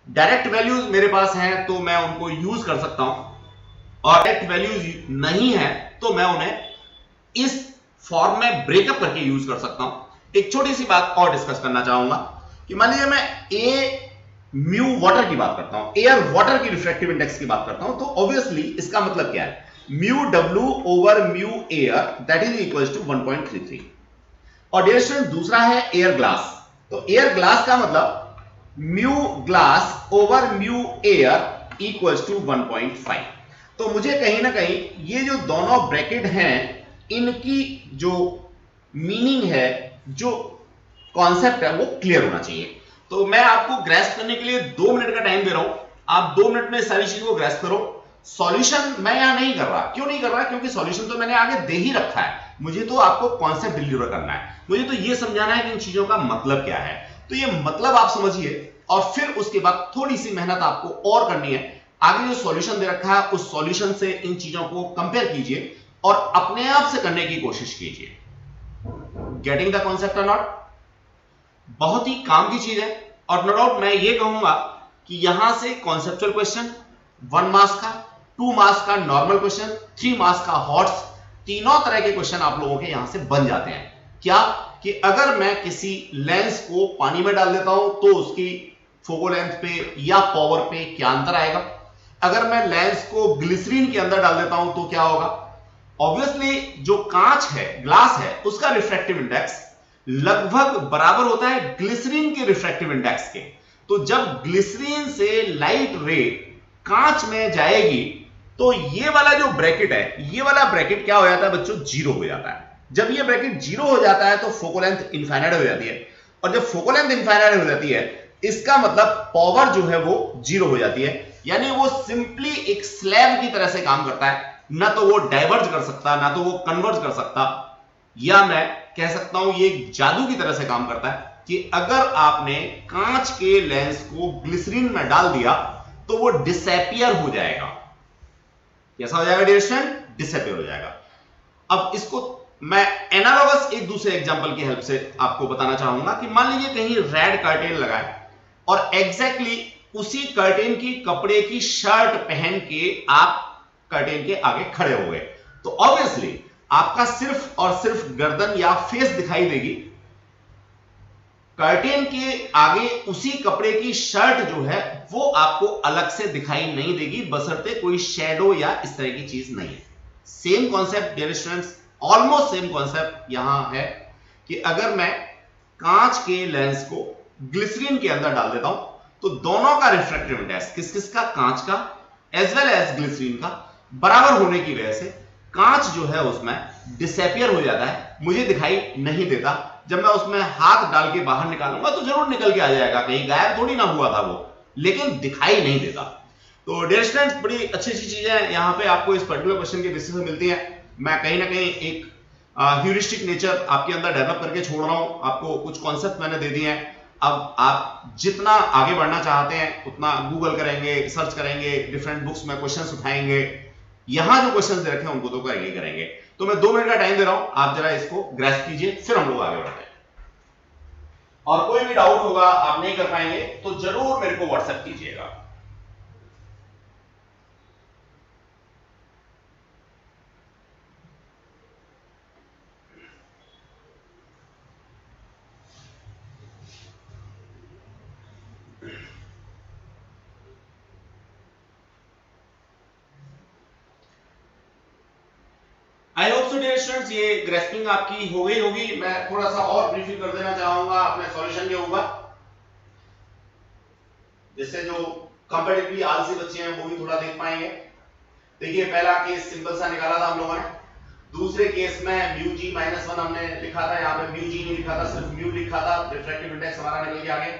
डायरेक्ट वैल्यूज मेरे पास हैं तो मैं उनको यूज कर सकता हूं, और डायरेक्ट वैल्यूज नहीं है तो मैं उन्हें इस फॉर्म में ब्रेकअप करके यूज कर सकता हूं। एक छोटी सी बात और डिस्कस करना चाहूंगा कि मान लीजिए मैं ए म्यू वाटर की बात करता हूं, एयर वाटर की रिफ्रैक्टिव इंडेक्स की बात करता हूं, तो ऑब्वियसली इसका मतलब क्या है, mu W over mu air that is equal to 1.33। और डियर स्टूडेंट दूसरा है एयर ग्लास, तो एयर ग्लास का मतलब mu glass over mu air equals to 1.5। तो मुझे कहीं ना कहीं ये जो दोनों ब्रैकेट हैं इनकी जो मीनिंग है, जो कॉन्सेप्ट है वो क्लियर होना चाहिए। तो मैं आपको ग्रेस्प करने के लिए 2 मिनट का टाइम दे रहा हूं, आप 2 मिनट में सारी चीजों को ग्रेस्प करो। सॉल्यूशन मैं यहां नहीं कर रहा, क्यों नहीं कर रहा, क्योंकि सॉल्यूशन तो मैंने आगे दे ही रखा है, मुझे तो आपको कॉन्सेप्ट डिलीवर करना है, मुझे तो ये समझाना है कि इन चीजों का मतलब क्या है। तो ये मतलब आप समझिए और फिर उसके बाद थोड़ी सी मेहनत आपको और करनी है। आगे जो सॉल्यूशन दे रखा है उस सॉल्यूशन से इन चीजों को कंपेयर कीजिए और अपने आप से करने की कोशिश कीजिए। गेटिंग द कॉन्सेप्ट और नॉट, बहुत ही काम की चीज है। और नो डाउट मैं ये कहूंगा कि यहां से कॉन्सेप्चुअल क्वेश्चन 1 मार्क्स का, 2 मार्क्स का नॉर्मल क्वेश्चन, 3 मार्क्स का हॉट्स, तीनों तरह के क्वेश्चन आप लोगों के यहां से बन जाते हैं। क्या कि अगर मैं किसी लेंस को पानी में डाल देता हूं तो उसकी फोकल लेंथ पे या पावर पे क्या अंतर आएगा, अगर मैं लेंस को ग्लिसरीन के अंदर डाल देता हूं तो क्या होगा। ऑब्वियसली जो कांच है, ग्लास है, उसका रिफ्रैक्टिव इंडेक्स लगभग बराबर होता है ग्लिसरीन के रिफ्रैक्टिव इंडेक्स के। तो जब ग्लिसरीन से लाइट रे कांच में जाएगी तो ये वाला जो ब्रैकेट है, ये वाला ब्रैकेट क्या हो जाता है बच्चों, 0 हो जाता है। जब ये ब्रैकेट 0 हो जाता है तो फोकल लेंथ इनफाइनाइट हो जाती है, और जब फोकल लेंथ इनफाइनाइट हो जाती है इसका मतलब पावर जो है वो 0 हो जाती है, यानी वो सिंपली एक स्लैब की तरह से काम करता है, ना तो वो डाइवर्ज कर सकता, ना तो वो कन्वर्ज कर सकता, या मैं कह सकता हूं ये जादू की तरह से काम करता है कि अगर आपने कांच के लेंस को ग्लिसरीन में डाल दिया तो वो डिसअपियर हो जाएगा। कैसा हो जाएगा डियर स्टूडेंट, डिसअपियर हो जाएगा। अब इसको मैं एनालॉगस एक दूसरे एग्जांपल की हेल्प से आपको बताना चाहूंगा कि मान लीजिए कहीं रेड कर्टेन लगा है और एग्जैक्टली उसी कर्टेन की कपड़े की शर्ट पहन के आप कर्टेन के आगे खड़े हो गए, तो ऑब्वियसली आपका सिर्फ और सिर्फ गर्दन या फेस दिखाई देगी, कर्टेन के आगे उसी कपड़े की शर्ट जो है वो आपको अलग से दिखाई नहीं देगी, बशर्ते कोई शेडो या इस तरह की चीज नहीं है। Same concept dear students, almost same concept यहां है कि अगर मैं कांच के लेंस को ग्लिसरीन के अंदर डाल देता हूं तो दोनों का रिफ्रैक्टिव इंडेक्स किस किस का, कांच का एज वेल एज ग्लिसरीन का बराबर होने की वजह से कांच जो है उसमें डिसअपियर हो जाता है, मुझे दिखाई नहीं देता। जब मैं उसमें हाथ डाल के बाहर निकालूंगा तो जरूर निकल के आ जाएगा, कहीं गायब थोड़ी ना हुआ था वो, लेकिन दिखाई नहीं देता। तो डियर स्टूडेंट्स, बड़ी अच्छी अच्छी चीजें यहाँ पे आपको इस पर्टिकुलर क्वेश्चन के बेसिस पे मिलती हैं। मैं कहीं ना कहीं एक ह्यूरिस्टिक नेचर आपके अंदर डेवलप करके छोड़ रहा हूं, आपको कुछ कॉन्सेप्ट मैंने दे दिए हैं। अब आप जितना आगे बढ़ना चाहते हैं उतना गूगल करेंगे, सर्च करेंगे, डिफरेंट बुक्स में क्वेश्चंस उठाएंगे, यहां जो क्वेश्चंस दे रखे हैं उनको तो करेंगे। तो मैं 2 मिनट का टाइम दे रहा हूं, आप जरा इसको ग्रैस्प कीजिए, फिर हम लोग आगे बढ़ते हैं। और कोई भी डाउट होगा, आप नहीं कर पाएंगे तो जरूर मेरे को व्हाट्सएप कीजिएगा। I hope so dear students, ये ग्रेस्पिंग आपकी हो गई होगी। मैं थोड़ा सा और ब्रीफिंग कर देना चाहूंगा अपने सॉल्यूशन के ऊपर, जिससे जो कंपैरेटिवली आलसी बच्चे हैं वो भी थोड़ा देख पाएंगे। देखिए, पहला केस सिंपल सा निकाला था हम लोगों ने। दूसरे केस में म्यू जी -1 हमने लिखा था, यहाँ पे म्यू जी नहीं लिखा था, सिर्फ म्यू लिखा था, रिफ्रैक्टिव इंडेक्स हमारा निकल के आ गया।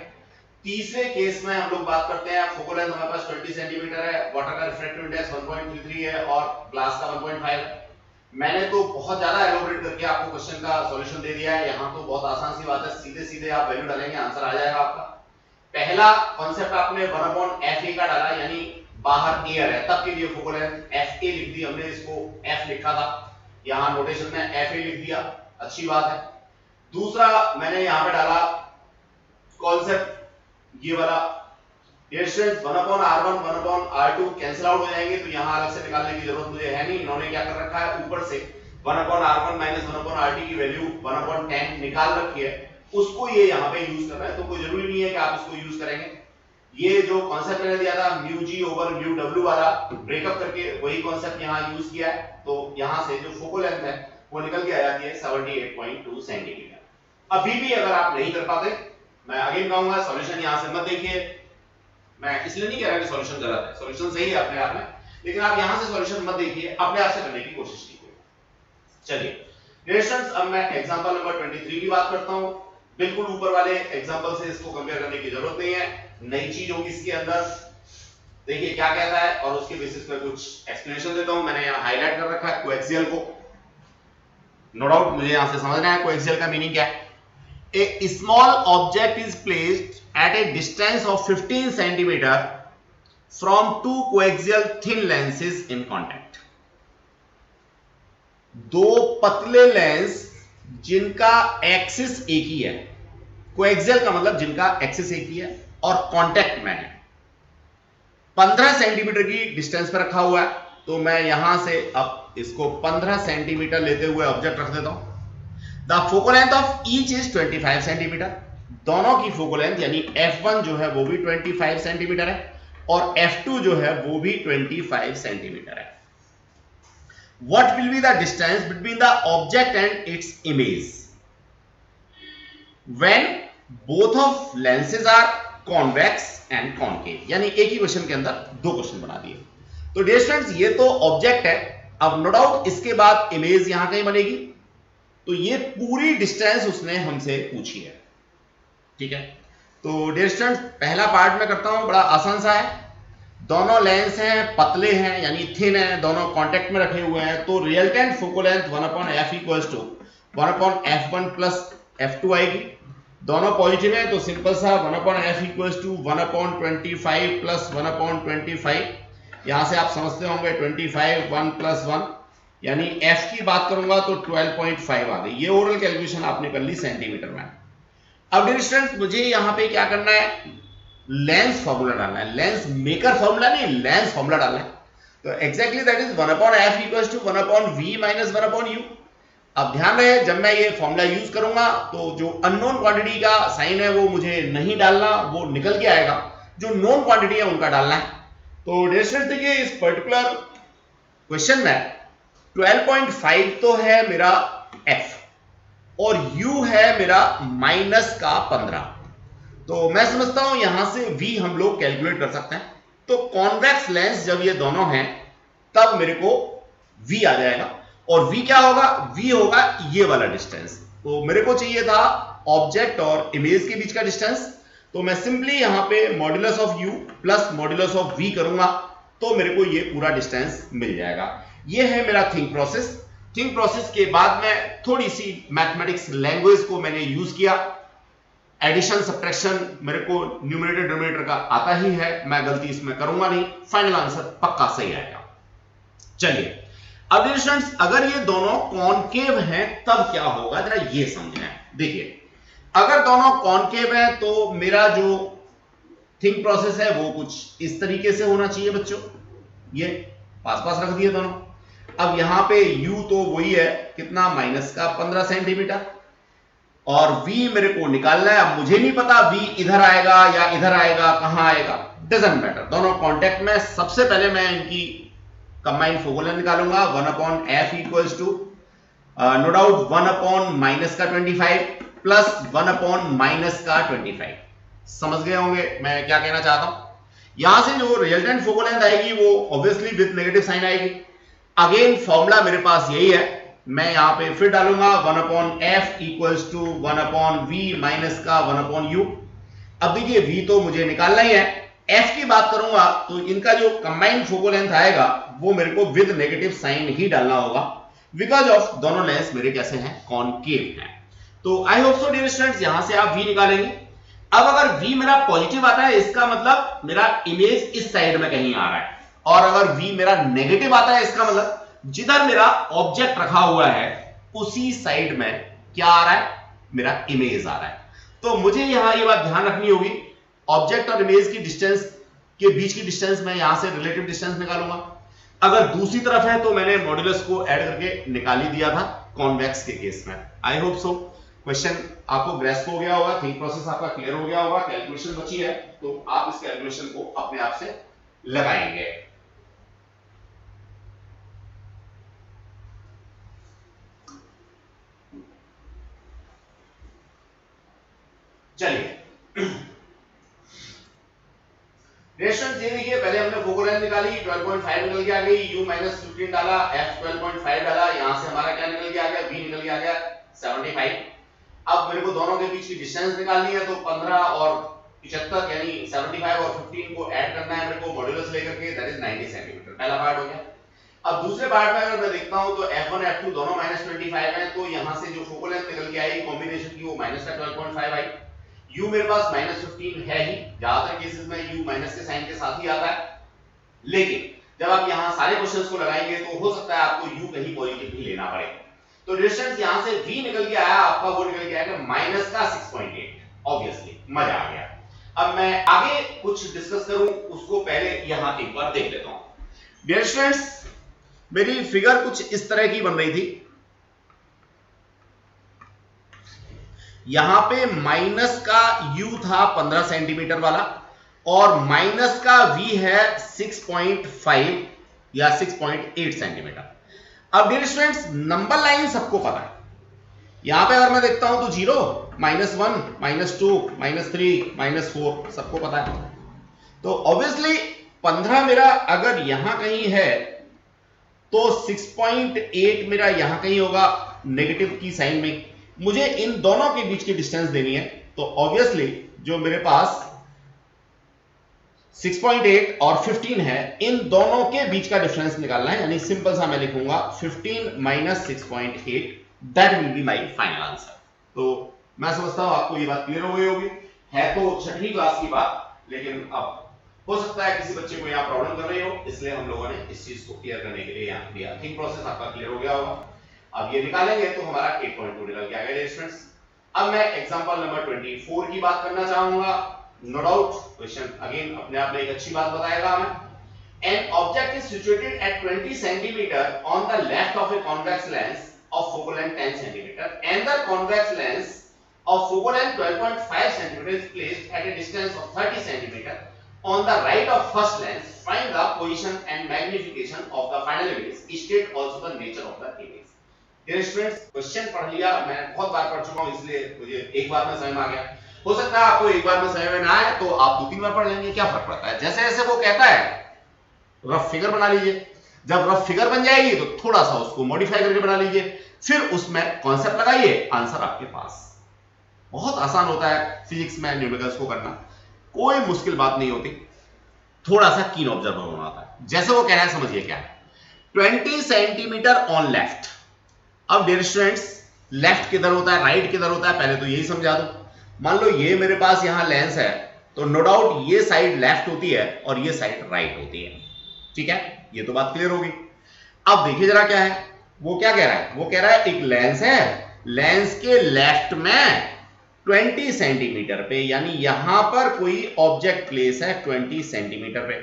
तीसरे केस में हम लोग बात करते हैं, फोकल लेंथ हमारे पास 20 सेंटीमीटर है, वाटर का रिफ्रैक्टिव इंडेक्स 1.33 है और ग्लास का 1.5 है। मैंने तो बहुत ज्यादा एलोबरेट करके आपको क्वेश्चन का सॉल्यूशन दे दिया है। यहाँ तो बहुत आसान सी बात है, सीधे सीधे आप वैल्यू डालेंगे, आंसर आ जाएगा आपका। पहला कॉन्सेप्ट आपने 1/FA का डाला, यानी बाहर एयर है, तब के लिए फोकल लेंथ FA लिख दी हमने, इसको F लिखा था, यहाँ नोटेशन में FA लिख दिया, अच्छी बात है। दूसरा मैंने यहाँ पे डाला कॉन्सेप्ट ये वाला, distance 1/R1 1/R2 cancel out हो जाएंगे, तो यहां अलग से निकालने की जरूरत मुझे है नहीं। इन्होंने क्या कर रखा है, ऊपर से 1/R1 - 1/RT की वैल्यू 1/10 निकाल रखी है, उसको ये यहां पे यूज कर रहा है। तो कोई जरूरी नहीं है कि आप इसको यूज करेंगे। ये जो कॉन्सेप्ट मैंने दिया था mu G over mu W वाला, ब्रेकअप करके वही कॉन्सेप्ट यहां यूज किया है। तो यहां से जो फोकल लेंथ है वो निकल के आ जाती है 78.2 सेंटीमीटर। अभी भी अगर आप नहीं कर पाते, मैं अगेन कहूंगा सॉल्यूशन यहां से मत देखिए। मैं इसलिए नहीं कह रहा कि सॉल्यूशन गलत है, सॉल्यूशन सही है अपने आप में, लेकिन आप यहां से सॉल्यूशन मत देखिए, अपने आप से करने की कोशिश कीजिए। चलिए रिलेशंस, अब मैं एग्जांपल नंबर 23 की बात करता हूं। बिल्कुल ऊपर वाले एग्जांपल से इसको कंपेयर करने की जरूरत नहीं है, नई चीज होगी इसके अंदर। देखिए क्या कहता है और उसके बेसिस पे कुछ एक्सप्लेनेशन देता हूं। मैंने यहां हाईलाइट कर रखा है कोएक्सियल को, नो डाउट मुझे यहां से समझना है कोएक्सियल का मीनिंग क्या है। A small object is placed at a distance of 15 centimeter from two coaxial thin lenses in contact. दो पतले लेंस जिनका एक्सिस एक ही है, कोएक्सियल का मतलब जिनका एक्सिस एक ही है और कांटेक्ट में है, 15 सेंटीमीटर की डिस्टेंस पर रखा हुआ है। तो मैं यहां से अब इसको 15 सेंटीमीटर लेते हुए ऑब्जेक्ट रख देता हूं। The focal length of each is 25 centimetre. दोनों की फोकल लेंथ यानी F1 जो है वो भी 25 सेंटीमीटर है और F2 जो है वो भी 25 सेंटीमीटर है। What will be the distance between the object and its image when both of lenses are convex and concave? यानी एक ही क्वेश्चन के अंदर दो क्वेश्चन बना दिए। तो डियर स्टूडेंट्स, ये तो ऑब्जेक्ट है, अब नो डाउट इसके बाद इमेज यहां कहीं बनेगी। तो ये पूरी डिस्टेंस उसने हमसे पूछी है, ठीक है। तो डियर स्टूडेंट्स, पहला पार्ट में करता हूं, बड़ा आसान सा है। दोनों लेंस हैं, पतले हैं यानी थिन है, दोनों कांटेक्ट में रखे हुए हैं। तो resultant focal length 1/F equals to 1/F1 plus F2 आएगी। दोनों पॉजिटिव है तो सिंपल सा 1/F इक्वल्स टू 1/25 प्लस 1/25। यहां से आप समझते होंगे 25 1 + 1 यानी F की बात करूंगा तो 12.5 आ गई। ये ओरल कैलकुलेशन आपने कर ली सेंटीमीटर में। अब डियर स्टूडेंट, मुझे यहां पे क्या करना है, लेंस फॉर्मूला डालना है, लेंस मेकर फॉर्मूला नहीं, लेंस फॉर्मूला डालना है। तो exactly that is 1/F equals to 1/V - 1/U। अब ध्यान रहे, जब मैं ये फॉर्मूला यूज करूंगा तो जो अननोन क्वांटिटी का साइन है वो मुझे नहीं डालना, वो निकल के आएगा, जो नोन क्वांटिटी है उनका डालना है। तो डियर स्टूडेंट्स देखिए, इस पर्टिकुलर क्वेश्चन में 12.5 तो है मेरा f और u है मेरा माइनस का 15। तो मैं समझता हूं यहां से v हम लोग कैलकुलेट कर सकते हैं। तो कॉन्वेक्स लेंस जब ये दोनों हैं तब मेरे को v आ जाएगा, और v क्या होगा, v होगा ये वाला डिस्टेंस। तो मेरे को चाहिए था ऑब्जेक्ट और इमेज के बीच का डिस्टेंस, तो मैं सिंपली यहां पे modulus of u plus modulus of v करूंगा तो मेरे को ये पूरा डिस्टेंस मिल जाएगा। ये है मेरा थिंक प्रोसेस। थिंक प्रोसेस के बाद में थोड़ी सी मैथमेटिक्स लैंग्वेज को मैंने यूज किया। एडिशन सब्ट्रैक्शन मेरे को न्यूमरेटर डिनोमिनेटर का आता ही है, मैं गलती इसमें करूंगा नहीं, फाइनल आंसर पक्का सही आएगा। चलिए अब स्टूडेंट्स, अगर ये दोनों कॉनकेव हैं तब क्या होगा, जरा ये समझना है। देखिए, अगर दोनों कॉनकेव हैं तो मेरा जो थिंक प्रोसेस है वो कुछ इस तरीके से होना चाहिए बच्चों। ये पास पास रख दिए दोनों। अब यहां पे u तो वही है, कितना, माइनस का 15 सेंटीमीटर, और v मेरे को निकालना है। अब मुझे नहीं पता v इधर आएगा या इधर आएगा, कहां आएगा, डजंट मैटर, दोनों कांटेक्ट में। सबसे पहले मैं इनकी कंबाइंड फोकल लेंथ निकालूंगा। 1/f equals to no doubt 1/ minus का 25 प्लस 1/ माइनस का 25। समझ गए होंगे मैं क्या कहना चाहता हूं। यहां से जो रिजल्टेंट फोकल लेंथ आएगी वो ऑब्वियसली विद नेगेटिव साइन आएगी। अगेन फॉर्मूला मेरे पास यही है, मैं यहां पे फिर डालूंगा 1/f equals to 1/v minus का 1/u। अब देखिए v तो मुझे निकालना ही है, f की बात करूंगा तो इनका जो कंबाइंड फोकल लेंथ आएगा वो मेरे को विद नेगेटिव साइन ही डालना होगा, बिकॉज ऑफ दोनों लेंस मेरे कैसे हैं, कॉनकेव हैं। तो I hope so dear students, यहां से आप v निकालेंगे। अब अगर v मेरा पॉजिटिव आता है इसका मतलब मेरा इमेज इस साइड में कहीं आ रहा है, और अगर v मेरा नेगेटिव आता है इसका मतलब जिधर मेरा ऑब्जेक्ट रखा हुआ है उसी साइड में क्या आ रहा है, मेरा इमेज आ रहा है। तो मुझे यहां ये बात ध्यान रखनी होगी, ऑब्जेक्ट और इमेज की डिस्टेंस के बीच की डिस्टेंस मैं यहां से रिलेटिव डिस्टेंस निकालूंगा। अगर दूसरी तरफ है तो मैंने मॉड्यूलस को ऐड करके निकाल ही दिया था कॉन्वेक्स के केस में। आई होप सो क्वेश्चन आपको ग्रेस्प हो गया होगा, थिंक प्रोसेस आपका क्लियर हो गया होगा। कैलकुलेशन बची है तो आप इस कैलकुलेशन को अपने आप से लगाएंगे। चलिए रेशंस ये देखिए, पहले हमने फोकल लेंथ निकाली, 12.5 निकल के आ गई, u माइनस 15 डाला, f 12.5 डाला, यहां से हमारा क्या निकल के आ गया, v निकल के आ गया 75। अब मेरे को दोनों के बीच की डिस्टेंस निकालनी है, तो 15 और 75 यानी 75 और 15 को ऐड करना है मेरे को मॉड्यूलस लेकर के, दैट इज 90 सेंटीमीटर। पहला पार्ट हो गया। अब दूसरे पार्ट में अगर मैं देखता हूं तो f1 f2 दोनों -25 है, तो यहां से जो फोकल लेंथ निकल के आई कॉम्बिनेशन की वो माइनस का 12.5 आई। u मेरे पास -15 है ही, ज्यादातर केसेस में u माइनस के साइन के साथ ही आता है, लेकिन जब आप यहां सारे क्वेश्चंस को लगाएंगे तो हो सकता है आपको u कहीं पॉजिटिव भी लेना पड़े। तो डिस्टेंस यहां से v निकल के आया, आपका वो निकल के आएगा माइनस का 6.8। ऑब्वियसली मजा आ गया। अब मैं आगे कुछ डिस्कस करूं उसको पहले यहां एक बार देख लेता हूं। डियर स्टूडेंट्स, मेरी फिगर कुछ इस तरह की बन रही थी। यहां पे माइनस का u था 15 सेंटीमीटर वाला, और माइनस का v है 6.5 या 6.8 सेंटीमीटर। अब डियर स्टूडेंट्स, नंबर लाइन सबको पता है। यहां पे अगर मैं देखता हूं तो 0, -1, -2, -3, -4 सबको पता है। तो ऑब्वियसली 15 मेरा अगर यहां कहीं है तो 6.8 मेरा यहां कहीं होगा नेगेटिव की साइन में। मुझे इन दोनों के बीच की डिस्टेंस देनी है, तो ऑब्वियसली जो मेरे पास 6.8 और 15 है, इन दोनों के बीच का डिफरेंस निकालना है। यानी सिंपल सा मैं लिखूंगा 15 - 6.8, that will be my final answer. तो मैं समझता हूं आपको ये बात क्लियर हो गई होगी। है तो 6वीं क्लास की बात, लेकिन अब हो सकता है किसी बच्चे को यहां प्रॉब्लम कर रही हो, इसलिए हम लोगों ने इस चीज को क्लियर करने के लिए यहां दिया। थिंक प्रोसेस आपका क्लियर हो गया होगा। अब ये निकालेंगे तो हमारा 8.2 निकल के आ गया स्टूडेंट्स। अब मैं एग्जांपल नंबर 24 की बात करना चाहूंगा। नो डाउट क्वेश्चन अगेन अपने आप में एक अच्छी बात बताएगा हमें। An object is situated at 20 centimetre on the left of a convex lens of focal length 10 cm and the convex lens of focal length 12.5 cm is placed at a distance of 30 cm on the right of first lens. Find the position and magnification of the final image. State also the nature of the image. Dear students, question पढ़ लिया, मैं बहुत बार पढ़ चुका हूं इसलिए मुझे एक बार में समझ में आ गया। हो सकता है आपको एक बार में समझ में ना आए तो आप 2-3 बार पढ़ लेंगे, क्या फर्क पड़ता है। जैसे जैसे वो कहता है रफ फिगर बना लीजिए, जब रफ फिगर बन जाएगी तो थोड़ा सा उसको मॉडिफाई करके बना लीजिए, फिर उसमें कॉन्सेप्ट लगाइए, आंसर आपके पास। बहुत आसान होता है फिजिक्स में न्यूमेरिकल्स को करना, कोई मुश्किल बात नहीं होती, थोड़ा सा कीन ऑब्जर्वर होना होता है। जैसे वो कह रहा है समझिए क्या, 20 सेंटीमीटर ऑन लेफ्ट। अब डियर स्टूडेंट्स, लेफ्ट किधर होता है, राइट किधर होता है, पहले तो यही समझा दो। मान लो ये मेरे पास यहां लेंस है, तो नो डाउट ये साइड लेफ्ट होती है और ये साइड राइट होती है, ठीक है, ये तो बात क्लियर होगी। अब देखिए जरा क्या है, वो क्या कह रहा है, वो कह रहा है एक लेंस है, लेंस के लेफ्ट में 20 सेंटीमीटर पे, यानी यहां पर कोई ऑब्जेक्ट प्लेस है 20 सेंटीमीटर पे,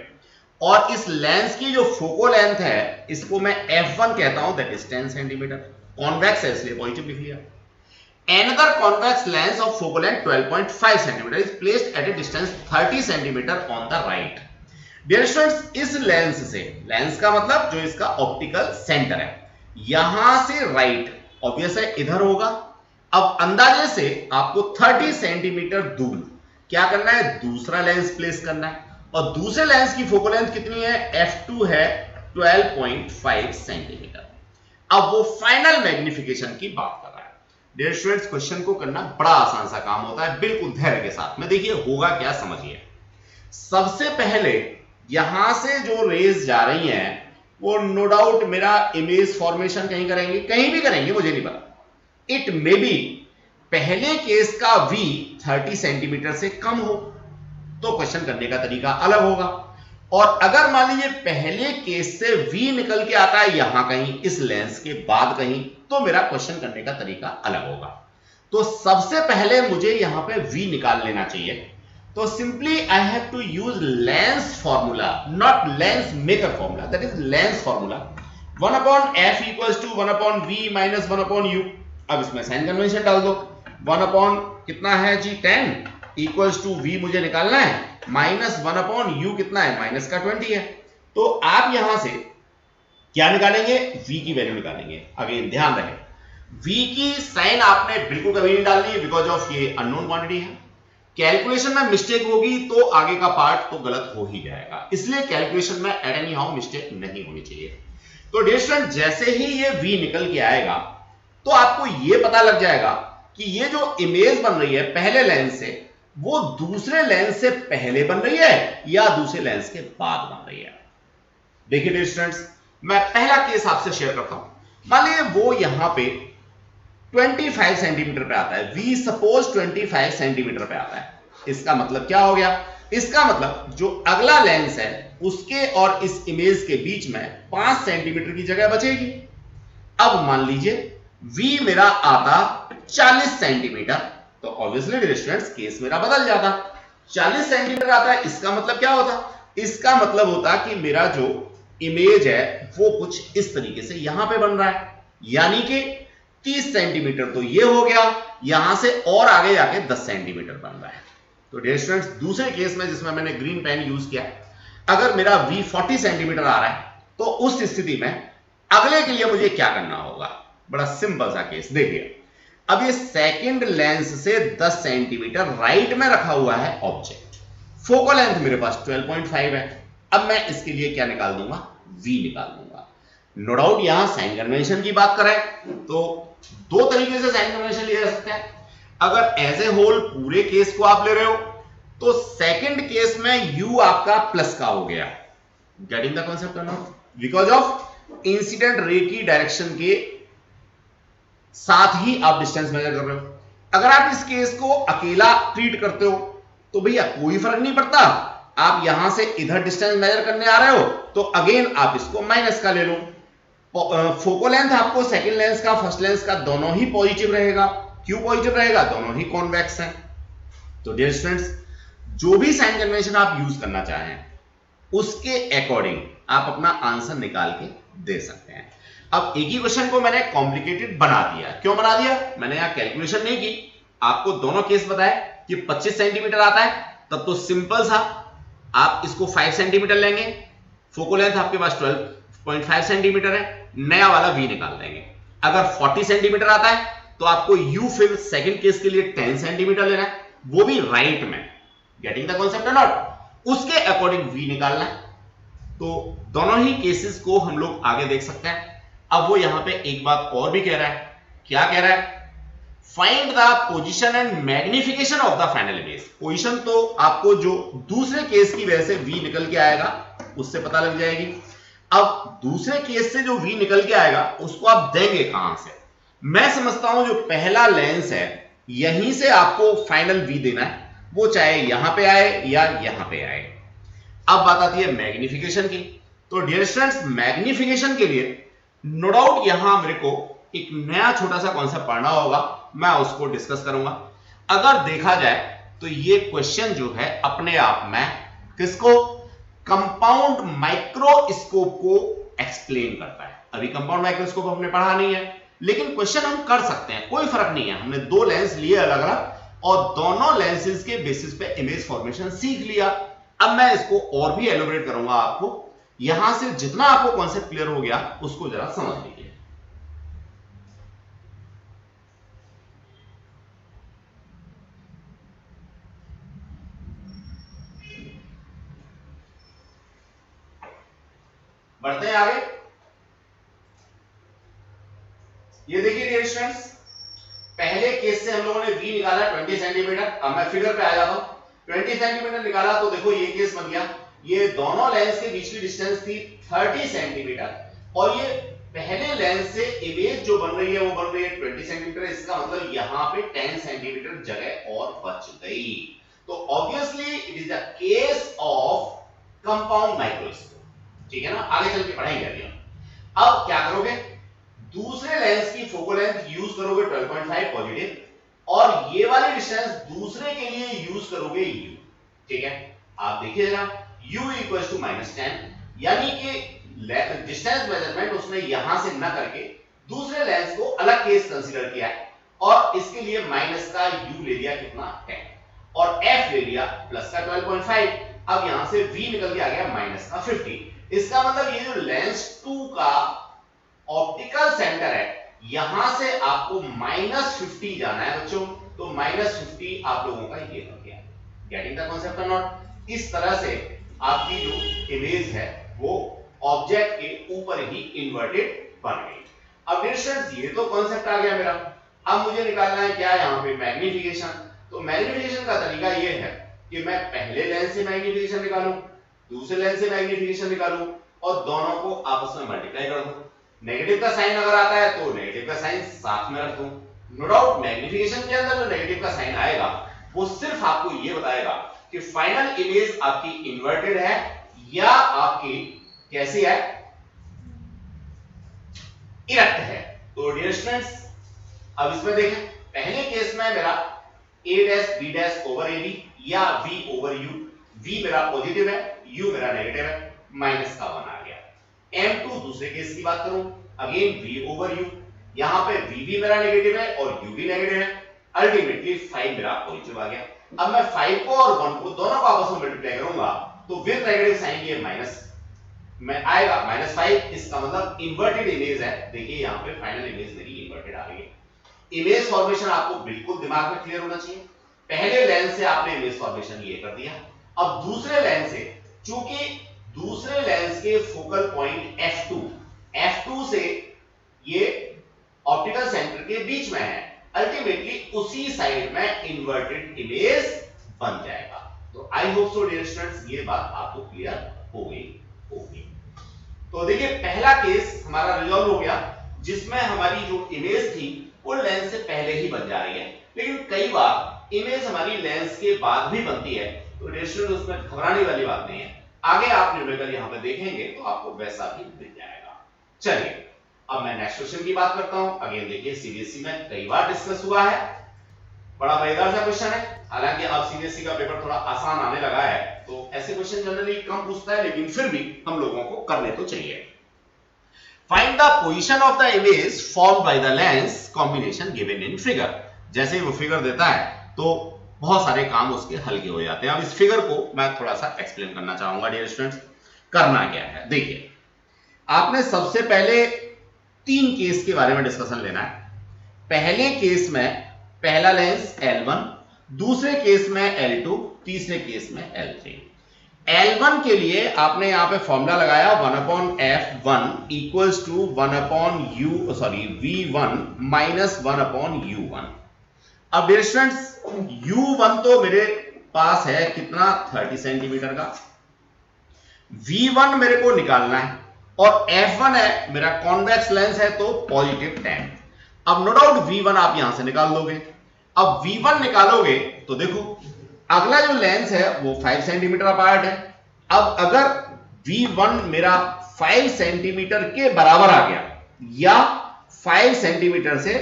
और इस लेंस की जो फोको लेंथ है इसको मैं f1 कहता हूं, दैट इज 10 सेंटीमीटर। कॉन्वेक्स है इसलिए पॉजिटिव लिख लिया। Another convex lens of focal length 12.5 cm is placed at a distance 30 cm on the right. Dear students, इस लेंस से, लेंस का मतलब जो इसका ऑप्टिकल सेंटर है, यहां से राइट ऑब्वियस है इधर होगा। अब अंदाजे से आपको 30 सेंटीमीटर दूर क्या करना है, दूसरा लेंस प्लेस करना है, और दूसरे लेंस की फोकल लेंथ कितनी है, f2 है 12.5 सेंटीमीटर। अब वो फाइनल मैग्निफिकेशन की बात कर रहा है। डियर स्टूडेंट्स, क्वेश्चन को करना बड़ा आसान सा काम होता है, बिल्कुल धैर्य के साथ में देखिए होगा क्या, समझिए। सबसे पहले यहां से जो रेज जा रही हैं वो नो डाउट मेरा इमेज फॉर्मेशन कहीं करेंगे, कहीं भी करेंगे, मुझे नहीं पता। इट मे बी पहले केस का v 30 सेंटीमीटर से कम हो तो क्वेश्चन करने का तरीका अलग होगा, और अगर मान लीजिए पहले केस से v निकल के आता है यहां कहीं, इस लेंस के बाद कहीं, तो मेरा क्वेश्चन करने का तरीका अलग होगा। तो सबसे पहले मुझे यहां पे v निकाल लेना चाहिए, तो simply I have to use lens formula, not lens maker formula, that is lens formula. 1/f equals to 1/v minus 1/u। अब इसमें साइन कन्वेंशन डाल दो, 1/ कितना है जी 10 इक्वल्स टू v मुझे निकालना है, माइनस 1/u कितना है, माइनस का 20 है। तो आप यहां से क्या निकालेंगे, v की वैल्यू निकालेंगे। अगेन ध्यान रहे, v की साइन आपने बिल्कुल कभी नहीं डालनी, बिकॉज ऑफ ये अननोन क्वांटिटी है। कैलकुलेशन में मिस्टेक होगी तो आगे का पार्ट तो गलत हो ही जाएगा, इसलिए कैलकुलेशन में एट एनी हाउ मिस्टेक नहीं होनी चाहिए। तो डियर स्टूडेंट, जैसे ही ये v निकल के आएगा तो आपको ये पता लग जाएगा कि ये जो इमेज बन रही है पहले लेंस से, वो दूसरे लेंस से पहले बन रही है या दूसरे लेंस के बाद बन रही है। देखिए डियर स्टूडेंट्स, मैं पहला केस आपसे शेयर करता हूं। मान लीजिए वो यहां पे 25 सेंटीमीटर पे आता है, वी सपोज 25 सेंटीमीटर पे आता है। इसका मतलब क्या हो गया, इसका मतलब जो अगला लेंस है उसके और इस इमेज के बीच में 5 सेंटीमीटर की जगह बचेगी। अब मान लीजिए v मेरा आता 40 सेंटीमीटर, तो ऑब्वियसली डियर स्टूडेंट्स केस मेरा बदल जाता, 40 सेंटीमीटर आता है। इसका मतलब क्या होता, इसका मतलब होता कि मेरा जो इमेज है वो कुछ इस तरीके से यहां पे बन रहा है, यानी कि 30 सेंटीमीटर तो ये हो गया, यहां से और आगे जाके 10 सेंटीमीटर बन रहा है। तो डियर स्टूडेंट्स, दूसरे केस में जिसमें मैंने ग्रीन पेन यूज किया, अगर मेरा v 40 सेंटीमीटर आ रहा है तो उस स्थिति में अगले के लिए मुझे क्या करना होगा, बड़ा सिंपल सा केस देखिए। अब ये सेकंड लेंस से 10 सेंटीमीटर राइट में रखा हुआ है ऑब्जेक्ट, फोकल लेंथ मेरे पास 12.5 है। अब मैं इसके लिए क्या निकाल दूंगा, v निकाल दूंगा। नो डाउट यहां साइन कन्वेंशन की बात करें तो दो तरीके से साइन कन्वेंशन लिया जा सकता है। अगर एज ए होल पूरे केस को आप ले रहे हो तो सेकंड केस में u आपका प्लस का हो गया, गेटिंग द कॉन्सेप्ट और not, because of incident ray की डायरेक्शन के साथ ही आप डिस्टेंस मेजर कर रहे हो। अगर आप इस केस को अकेला ट्रीट करते हो तो भैया कोई फर्क नहीं पड़ता, आप यहां से इधर डिस्टेंस मेजर करने आ रहे हो तो अगेन आप इसको माइनस का ले लो। फोकल लेंथ आपको सेकंड लेंस का फर्स्ट लेंस का दोनों ही पॉजिटिव रहेगा। क्यों पॉजिटिव रहेगा, दोनों ही कॉन्वेक्स हैं। तो डियर स्टूडेंट्स, जो भी साइन कन्वेंशन आप यूज करना चाहें उसके अकॉर्डिंग आप अपना आंसर निकाल के दे सकते हैं। अब एक ही क्वेश्चन को मैंने कॉम्प्लिकेटेड बना दिया। क्यों बना दिया? मैंने यहां कैलकुलेशन नहीं की, आपको दोनों केस बताए कि 25 सेंटीमीटर आता है, तब तो सिंपल सा आप इसको 5 सेंटीमीटर लेंगे, फोको लेंथ आपके पास 12.5 सेंटीमीटर है, नया वाला वी निकाल देंगे। अगर 40 सेंटीमीटर आता है तो आपको यू फिर सेकंड केस के लिए 10 सेंटीमीटर लेना है, वो भी राइट में। गेटिंग द कॉन्सेप्ट और नॉट? उसके अकॉर्डिंग वी निकालना है। तो दोनों ही केसेस को हम लोग आगे देख सकते हैं। अब वो यहां पे एक बात और भी कह रहा है। क्या कह रहा है? Find the position and magnification of the final image. Position तो आपको जो दूसरे केस की वजह से वी निकल के आएगा उससे पता लग जाएगी। अब दूसरे केस से जो वी निकल के आएगा उसको आप देंगे कहां से? मैं समझता हूं जो पहला लेंस है यहीं से आपको फाइनल वी देना है, वो चाहे यहां पे आए या यहां पे आए। अब बात आती है मैग्निफिकेशन की। तो डियर स्टूडेंट्स, मैग्निफिकेशन के लिए नो डाउट यहां मेरे को एक नया छोटा सा कॉन्सेप्ट पढ़ना होगा, मैं उसको डिस्कस करूंगा। अगर देखा जाए तो ये क्वेश्चन जो है अपने आप में किसको, कंपाउंड माइक्रोस्कोप को एक्सप्लेन करता है। अभी कंपाउंड माइक्रोस्कोप हमने पढ़ा नहीं है, लेकिन क्वेश्चन हम कर सकते हैं, कोई फर्क नहीं है। हमने दो लेंस लिए अलग अलग और दोनों लेंसेज के बेसिस पे इमेज फॉर्मेशन सीख लिया। अब मैं इसको और भी एलोबरेट करूंगा आपको। यहां से जितना आपको कॉन्सेप्ट क्लियर हो गया उसको जरा समझ लीजिए। बढ़ते हैं आगे। ये देखिए डियर स्टूडेंट्स, पहले केस से हम लोगों ने v निकाला 20 सेंटीमीटर। अब मैं फिगर पे आ जाता हूं। 20 सेंटीमीटर निकाला तो देखो ये केस बन गया। ये दोनों लेंस के बीच की डिस्टेंस थी 30 सेंटीमीटर और ये पहले लेंस से इमेज जो बन रही है वो बन रही है 20 सेंटीमीटर। इसका मतलब यहां पे 10 सेंटीमीटर जगह और बच गई। तो obviously it is the case of compound microscope. ठीक है ना, आगे चल के पढ़ेंगे अभी हम। अब क्या करोगे, दूसरे लेंस की फोकल लेंथ यूज करोगे 12.5 पॉजिटिव और ये वाली डिस्टेंस दूसरे के लिए यूज करोगे u। ठीक है, आप देखिए जरा, u इक्वल्स टू -10, यानी कि डिस्टेंस मेजरमेंट उसने यहां से न करके दूसरे लेंस को अलग केस कंसीडर किया है और इसके लिए माइनस का u ले लिया कितना 10 और f ले लिया प्लस का 12.5। अब यहां से v निकल के आ गया माइनस का 50। इसका मतलब ये जो लेंस 2 का ऑप्टिकल सेंटर है यहां से आपको -50 जाना है बच्चों। तो -50 आप लोगों का ये बन गया। गेटिंग द कॉन्सेप्ट और नॉट? इस तरह से आपकी जो इमेज है वो ऑब्जेक्ट के ऊपर ही इन्वर्टेड बन गई। अब डियर स्टूडेंट्स, ये तो कॉन्सेप्ट आ गया मेरा। अब मुझे निकालना है क्या, यहां पे मैग्निफिकेशन। तो मैग्निफिकेशन का तरीका ये है कि मैं पहले लेंस से मैग्निफिकेशन निकालूं, दूसरे लेंस से मैग्निफिकेशन निकालूं और दोनों को आपस में मल्टीप्लाई कर दूं। नेगेटिव का साइन अगर आता है तो नेगेटिव का साइन साथ में रख दूं। नो डाउट मैग्निफिकेशन के अंदर जो नेगेटिव का साइन आएगा वो सिर्फ आपको ये बताएगा कि फाइनल इमेज आपकी इन्वर्टेड है या आपकी कैसी है, इरेक्ट है। तो डियर स्टूडेंट्स, अब इसमें देखें, पहले केस में मेरा a dash b dash over ab या v ओवर u, v मेरा पॉजिटिव है, u मेरा नेगेटिव है, माइनस का 1 आ गया। m2 दूसरे केस की बात करूं, अगेन v ओवर u, यहां पे v भी मेरा नेगेटिव है और u भी नेगेटिव है। अल्टीमेटली 5 मेरा पॉजिटिव आ गया। अब मैं 5 को और 1 को दोनों को आपस में मल्टीप्लाई करूंगा तो विद नेगेटिव साइन ये माइनस में आएगा -5। इसका मतलब इन्वर्टेड इमेज है। देखिए यहां पे फाइनल इमेज मेरी इन्वर्टेड आ रही है। इमेज फॉर्मेशन आपको बिल्कुल दिमाग में क्लियर होना चाहिए। पहले लेंस से आपने इमेज फॉर्मेशन ये कर दिया। अब दूसरे लेंस से, चूंकि दूसरे लेंस के फोकल पॉइंट f2 से ये ऑप्टिकल सेंटर के बीच में है, अल्टीमेटली उसी साइड में इन्वर्टेड इमेज बन जाएगा। तो I hope so dear students ये बात आपको क्लियर हो गई होगी। तो देखिए पहला केस हमारा रिजॉल्व हो गया जिसमें हमारी जो इमेज थी वो लेंस से पहले ही बन जा रही है, लेकिन कई बार इमेज हमारी लेंस के बाद भी बनती है। तो डियर स्टूडेंट्स उसमें घबराने वाली बात नहीं है, आगे आप न्यूमेरिकल यहां पे देखेंगे तो आपको वैसा भी मिल जाएगा। चलिए अब मैं नेक्स्ट क्वेश्चन की बात करता हूं। अगेन देखिए सीबीएसई में कई बार डिस्कस हुआ है, बड़ा मजेदार सा क्वेश्चन है। हालांकि अब सीबीएसई का पेपर थोड़ा आसान आने लगा है तो ऐसे क्वेश्चन जनरली कम पूछता है, लेकिन फिर भी हम लोगों को करने तो चाहिए। Find the position of the image formed by the lens combination given in figure. जैसे ही वो फिगर देता है तो बहुत सारे काम उसके हल्के हो जाते हैं। अब इस फिगर को मैं थोड़ा सा एक्सप्लेन करना चाहूंगा डियर स्टूडेंट्स। करना क्या है, देखिए आपने सबसे पहले 3 केस के बारे में डिस्कशन लेना है। पहले केस में पहला लेंस L1, दूसरे केस में L2, तीसरे केस में L3। L1 के लिए आपने यहां पे फॉर्मूला लगाया 1/f1 equals to V1 minus 1/U1। अब डियर स्टूडेंट्स U1 तो मेरे पास है कितना 30 सेंटीमीटर का, V1 मेरे को निकालना है और F1 है मेरा कॉन्वेक्स लेंस है तो पॉजिटिव 10। अब नो डाउट V1 आप यहां से निकाल दोगे। अब V1 निकालोगे तो देखो अगला जो लेंस है वो 5 सेंटीमीटर अपार्ट है। अब अगर V1 मेरा 5 सेंटीमीटर के बराबर आ गया या 5 सेंटीमीटर से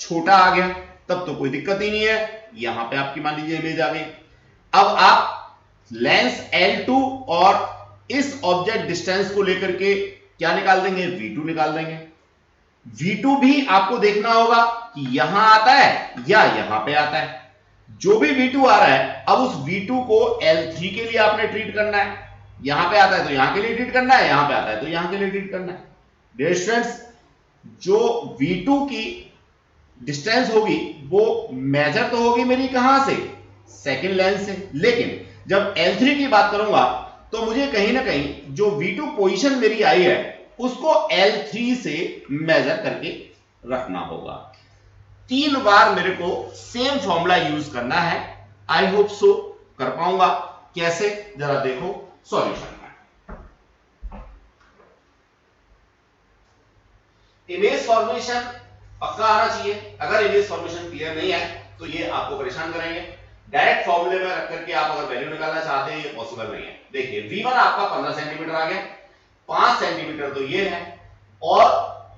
छोटा आ गया तब तो कोई दिक्कत ही नहीं है, यहां पे आपकी मान लीजिए इमेज आ गई। अब आप लेंस L2 और इस ऑब्जेक्ट डिस्टेंस को लेकर के क्या निकाल देंगे, V2 निकाल देंगे। V2 भी आपको देखना होगा कि यहां आता है या यहां पे आता है। जो भी V2 आ रहा है अब उस V2 को L3 के लिए आपने ट्रीट करना है। यहां पे आता है तो यहां के लिए ट्रीट करना है, यहां पे आता है तो यहां के लिए ट्रीट करना है। डियर स्टूडेंट्स जो V2 की डिस्टेंस होगी वो मेजर तो होगी मेरी कहां से, सेकंड लेंस से, लेकिन जब L3 की बात करूंगा तो मुझे कहीं ना कहीं जो V2 पोजीशन मेरी आई है उसको L3 से मेजर करके रखना होगा। 3 बार मेरे को सेम फॉर्मूला यूज करना है। आई होप सो कर पाऊंगा। कैसे, जरा देखो सॉल्यूशन में। इमेज फॉर्मेशन पक्का आना चाहिए। अगर इमेज फॉर्मेशन क्लियर नहीं है तो ये आपको परेशान करेंगे। डायरेक्ट फॉर्मूले में रख करके आप अगर वैल्यू निकालना चाहते हैं ये पॉसिबल नहीं है। देखिए V1 आपका 15 सेंटीमीटर आ गया, 5 सेंटीमीटर तो ये है और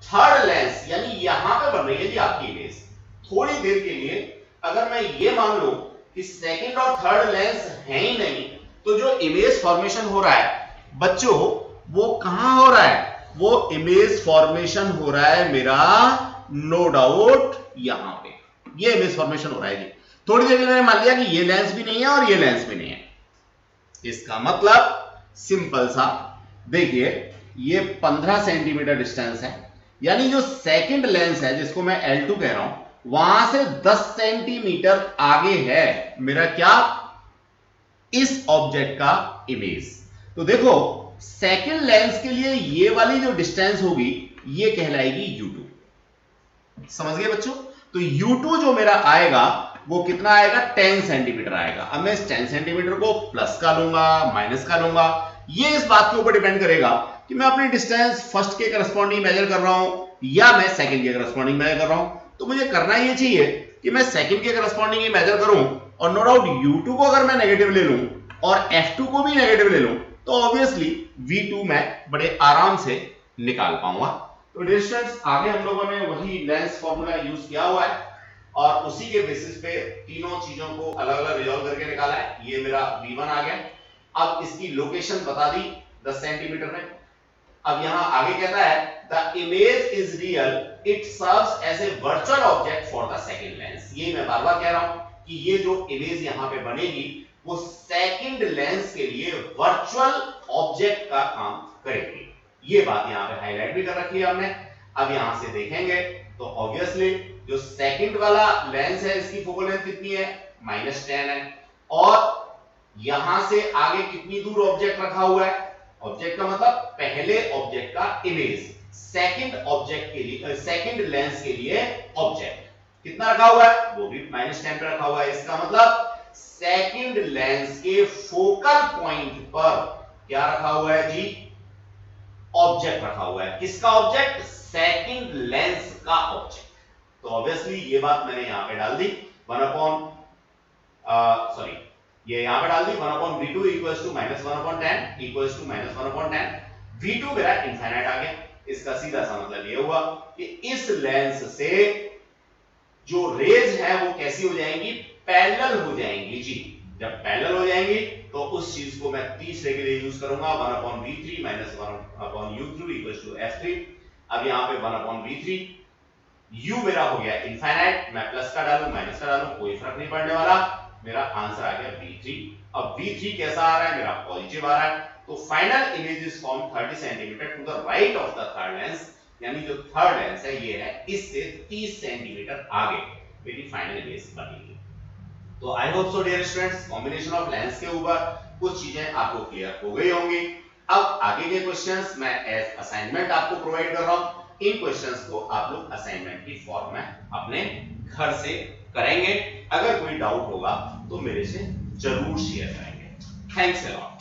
थर्ड लेंस यानी यहां पे बन रही है जी आपकी इमेज। थोड़ी देर के लिए अगर मैं ये मान लूं कि सेकंड और थर्ड लेंस है ही नहीं तो जो इमेज फॉर्मेशन हो रहा है बच्चों वो कहां हो रहा है, वो इमेज फॉर्मेशन हो रहा है मेरा नो डाउट यहां पे। ये इमेज फॉर्मेशन हो रहा है जी। थोड़ी देर के लिए मान लिया कि ये लेंस भी नहीं है और ये लेंस भी नहीं है। इसका मतलब सिंपल सा, देखिए ये 15 सेंटीमीटर डिस्टेंस है यानी जो सेकंड लेंस है जिसको मैं L2 कह रहा हूं वहां से 10 सेंटीमीटर आगे है मेरा क्या, इस ऑब्जेक्ट का इमेज। तो देखो सेकंड लेंस के लिए ये वाली जो डिस्टेंस होगी ये कहलाएगी U2। समझ गए बच्चों? तो U2 जो मेरा आएगा वो कितना आएगा, 10 सेंटीमीटर आएगा। अब मैं इस 10 सेंटीमीटर को प्लस का लूंगा माइनस का लूंगा, ये इस बात के ऊपर डिपेंड करेगा कि मैं अपनी डिस्टेंस फर्स्ट के करस्पॉन्डिंग मेजर कर रहा हूं या मैं सेकंड के करस्पॉन्डिंग मेजर कर रहा हूं। तो मुझे करना ये चाहिए कि मैं सेकंड के करस्पॉन्डिंग ही मेजर करूं और नो डाउट U2 को अगर मैं नेगेटिव ले लूं और F2 को भी नेगेटिव ले लूं तो ऑब्वियसली V2 मैं बड़े आराम से निकाल पाऊंगा। तो डिस्टेंस आगे हम लोगों ने वही लेंस फॉर्मूला यूज किया हुआ है और उसी के बेसिस पे तीनों चीजों को अलग अलग रिजॉल्व करके निकाला है। ये मेरा V1 आ गया। अब इसकी लोकेशन बता दी 10 सेंटीमीटर में। अब यहां आगे कहता है the image is real, it serves as a virtual object for the second lens. ये मैं बार बार कह रहा हूं कि ये जो इमेज यहां पे बनेगी वो सेकंड लेंस के लिए वर्चुअल ऑब्जेक्ट का काम करेगी। ये बात यहां पे हाईलाइट भी कर रखी है हमने। अब यहां से देखेंगे तो ऑब्वियसली जो सेकंड वाला लेंस है इसकी फोकल लेंथ कितनी है, -10 है और यहां से आगे कितनी दूर ऑब्जेक्ट रखा हुआ है, ऑब्जेक्ट का मतलब पहले ऑब्जेक्ट का इमेज, सेकंड ऑब्जेक्ट के लिए सेकंड लेंस के लिए ऑब्जेक्ट कितना रखा हुआ है, वो भी -10 पे रखा हुआ है। इसका मतलब सेकंड लेंस के फोकल पॉइंट पर क्या रखा हुआ है जी, ऑब्जेक्ट रखा हुआ है। किसका ऑब्जेक्ट, सेकंड लेंस का ऑब्जेक्ट। तो ऑब्वियसली ये बात मैंने यहां पे डाल दी 1 ये यहां पे डाल दी 1/V2 equals to -1/10 equals to -1/10। V2 मेरा इनफाइनाइट आ गया। इसका सीधा सा मतलब ये हुआ कि इस लेंस से जो रेज है वो कैसी हो जाएंगी, पैरेलल हो जाएंगी जी। जब पैरेलल हो जाएंगी तो उस चीज को मैं तीसरे के लिए यूज करूंगा 1/V3 -1/U3 equals to F3। अब यहाँ पे 1/v3, u मेरा हो गया इनफाइनाइट, मैं प्लस का डालूं माइनस का डालूं कोई फर्क नहीं पड़ने वाला, मेरा आंसर आ गया v3। अब v3 कैसा आ रहा है, मेरा पॉजिटिव आ रहा है, तो final image is form 30 centimetre to the right of the third lens, यानी जो थर्ड लेंस है ये है इससे 30 सेंटीमीटर आगे मेरी फाइनल इमेज बनेगी। तो I hope so dear students, combination of lens के ऊपर कुछ चीजें आपको क्लियर हो गई होंगी। अब आगे के क्वेश्चंस मैं एज असाइनमेंट आपको प्रोवाइड कर रहा हूं, इन क्वेश्चंस को आप लोग असाइनमेंट की फॉर्म में अपने घर से करेंगे। अगर कोई डाउट होगा तो मेरे से जरूर शेयर करेंगे। Thanks a lot.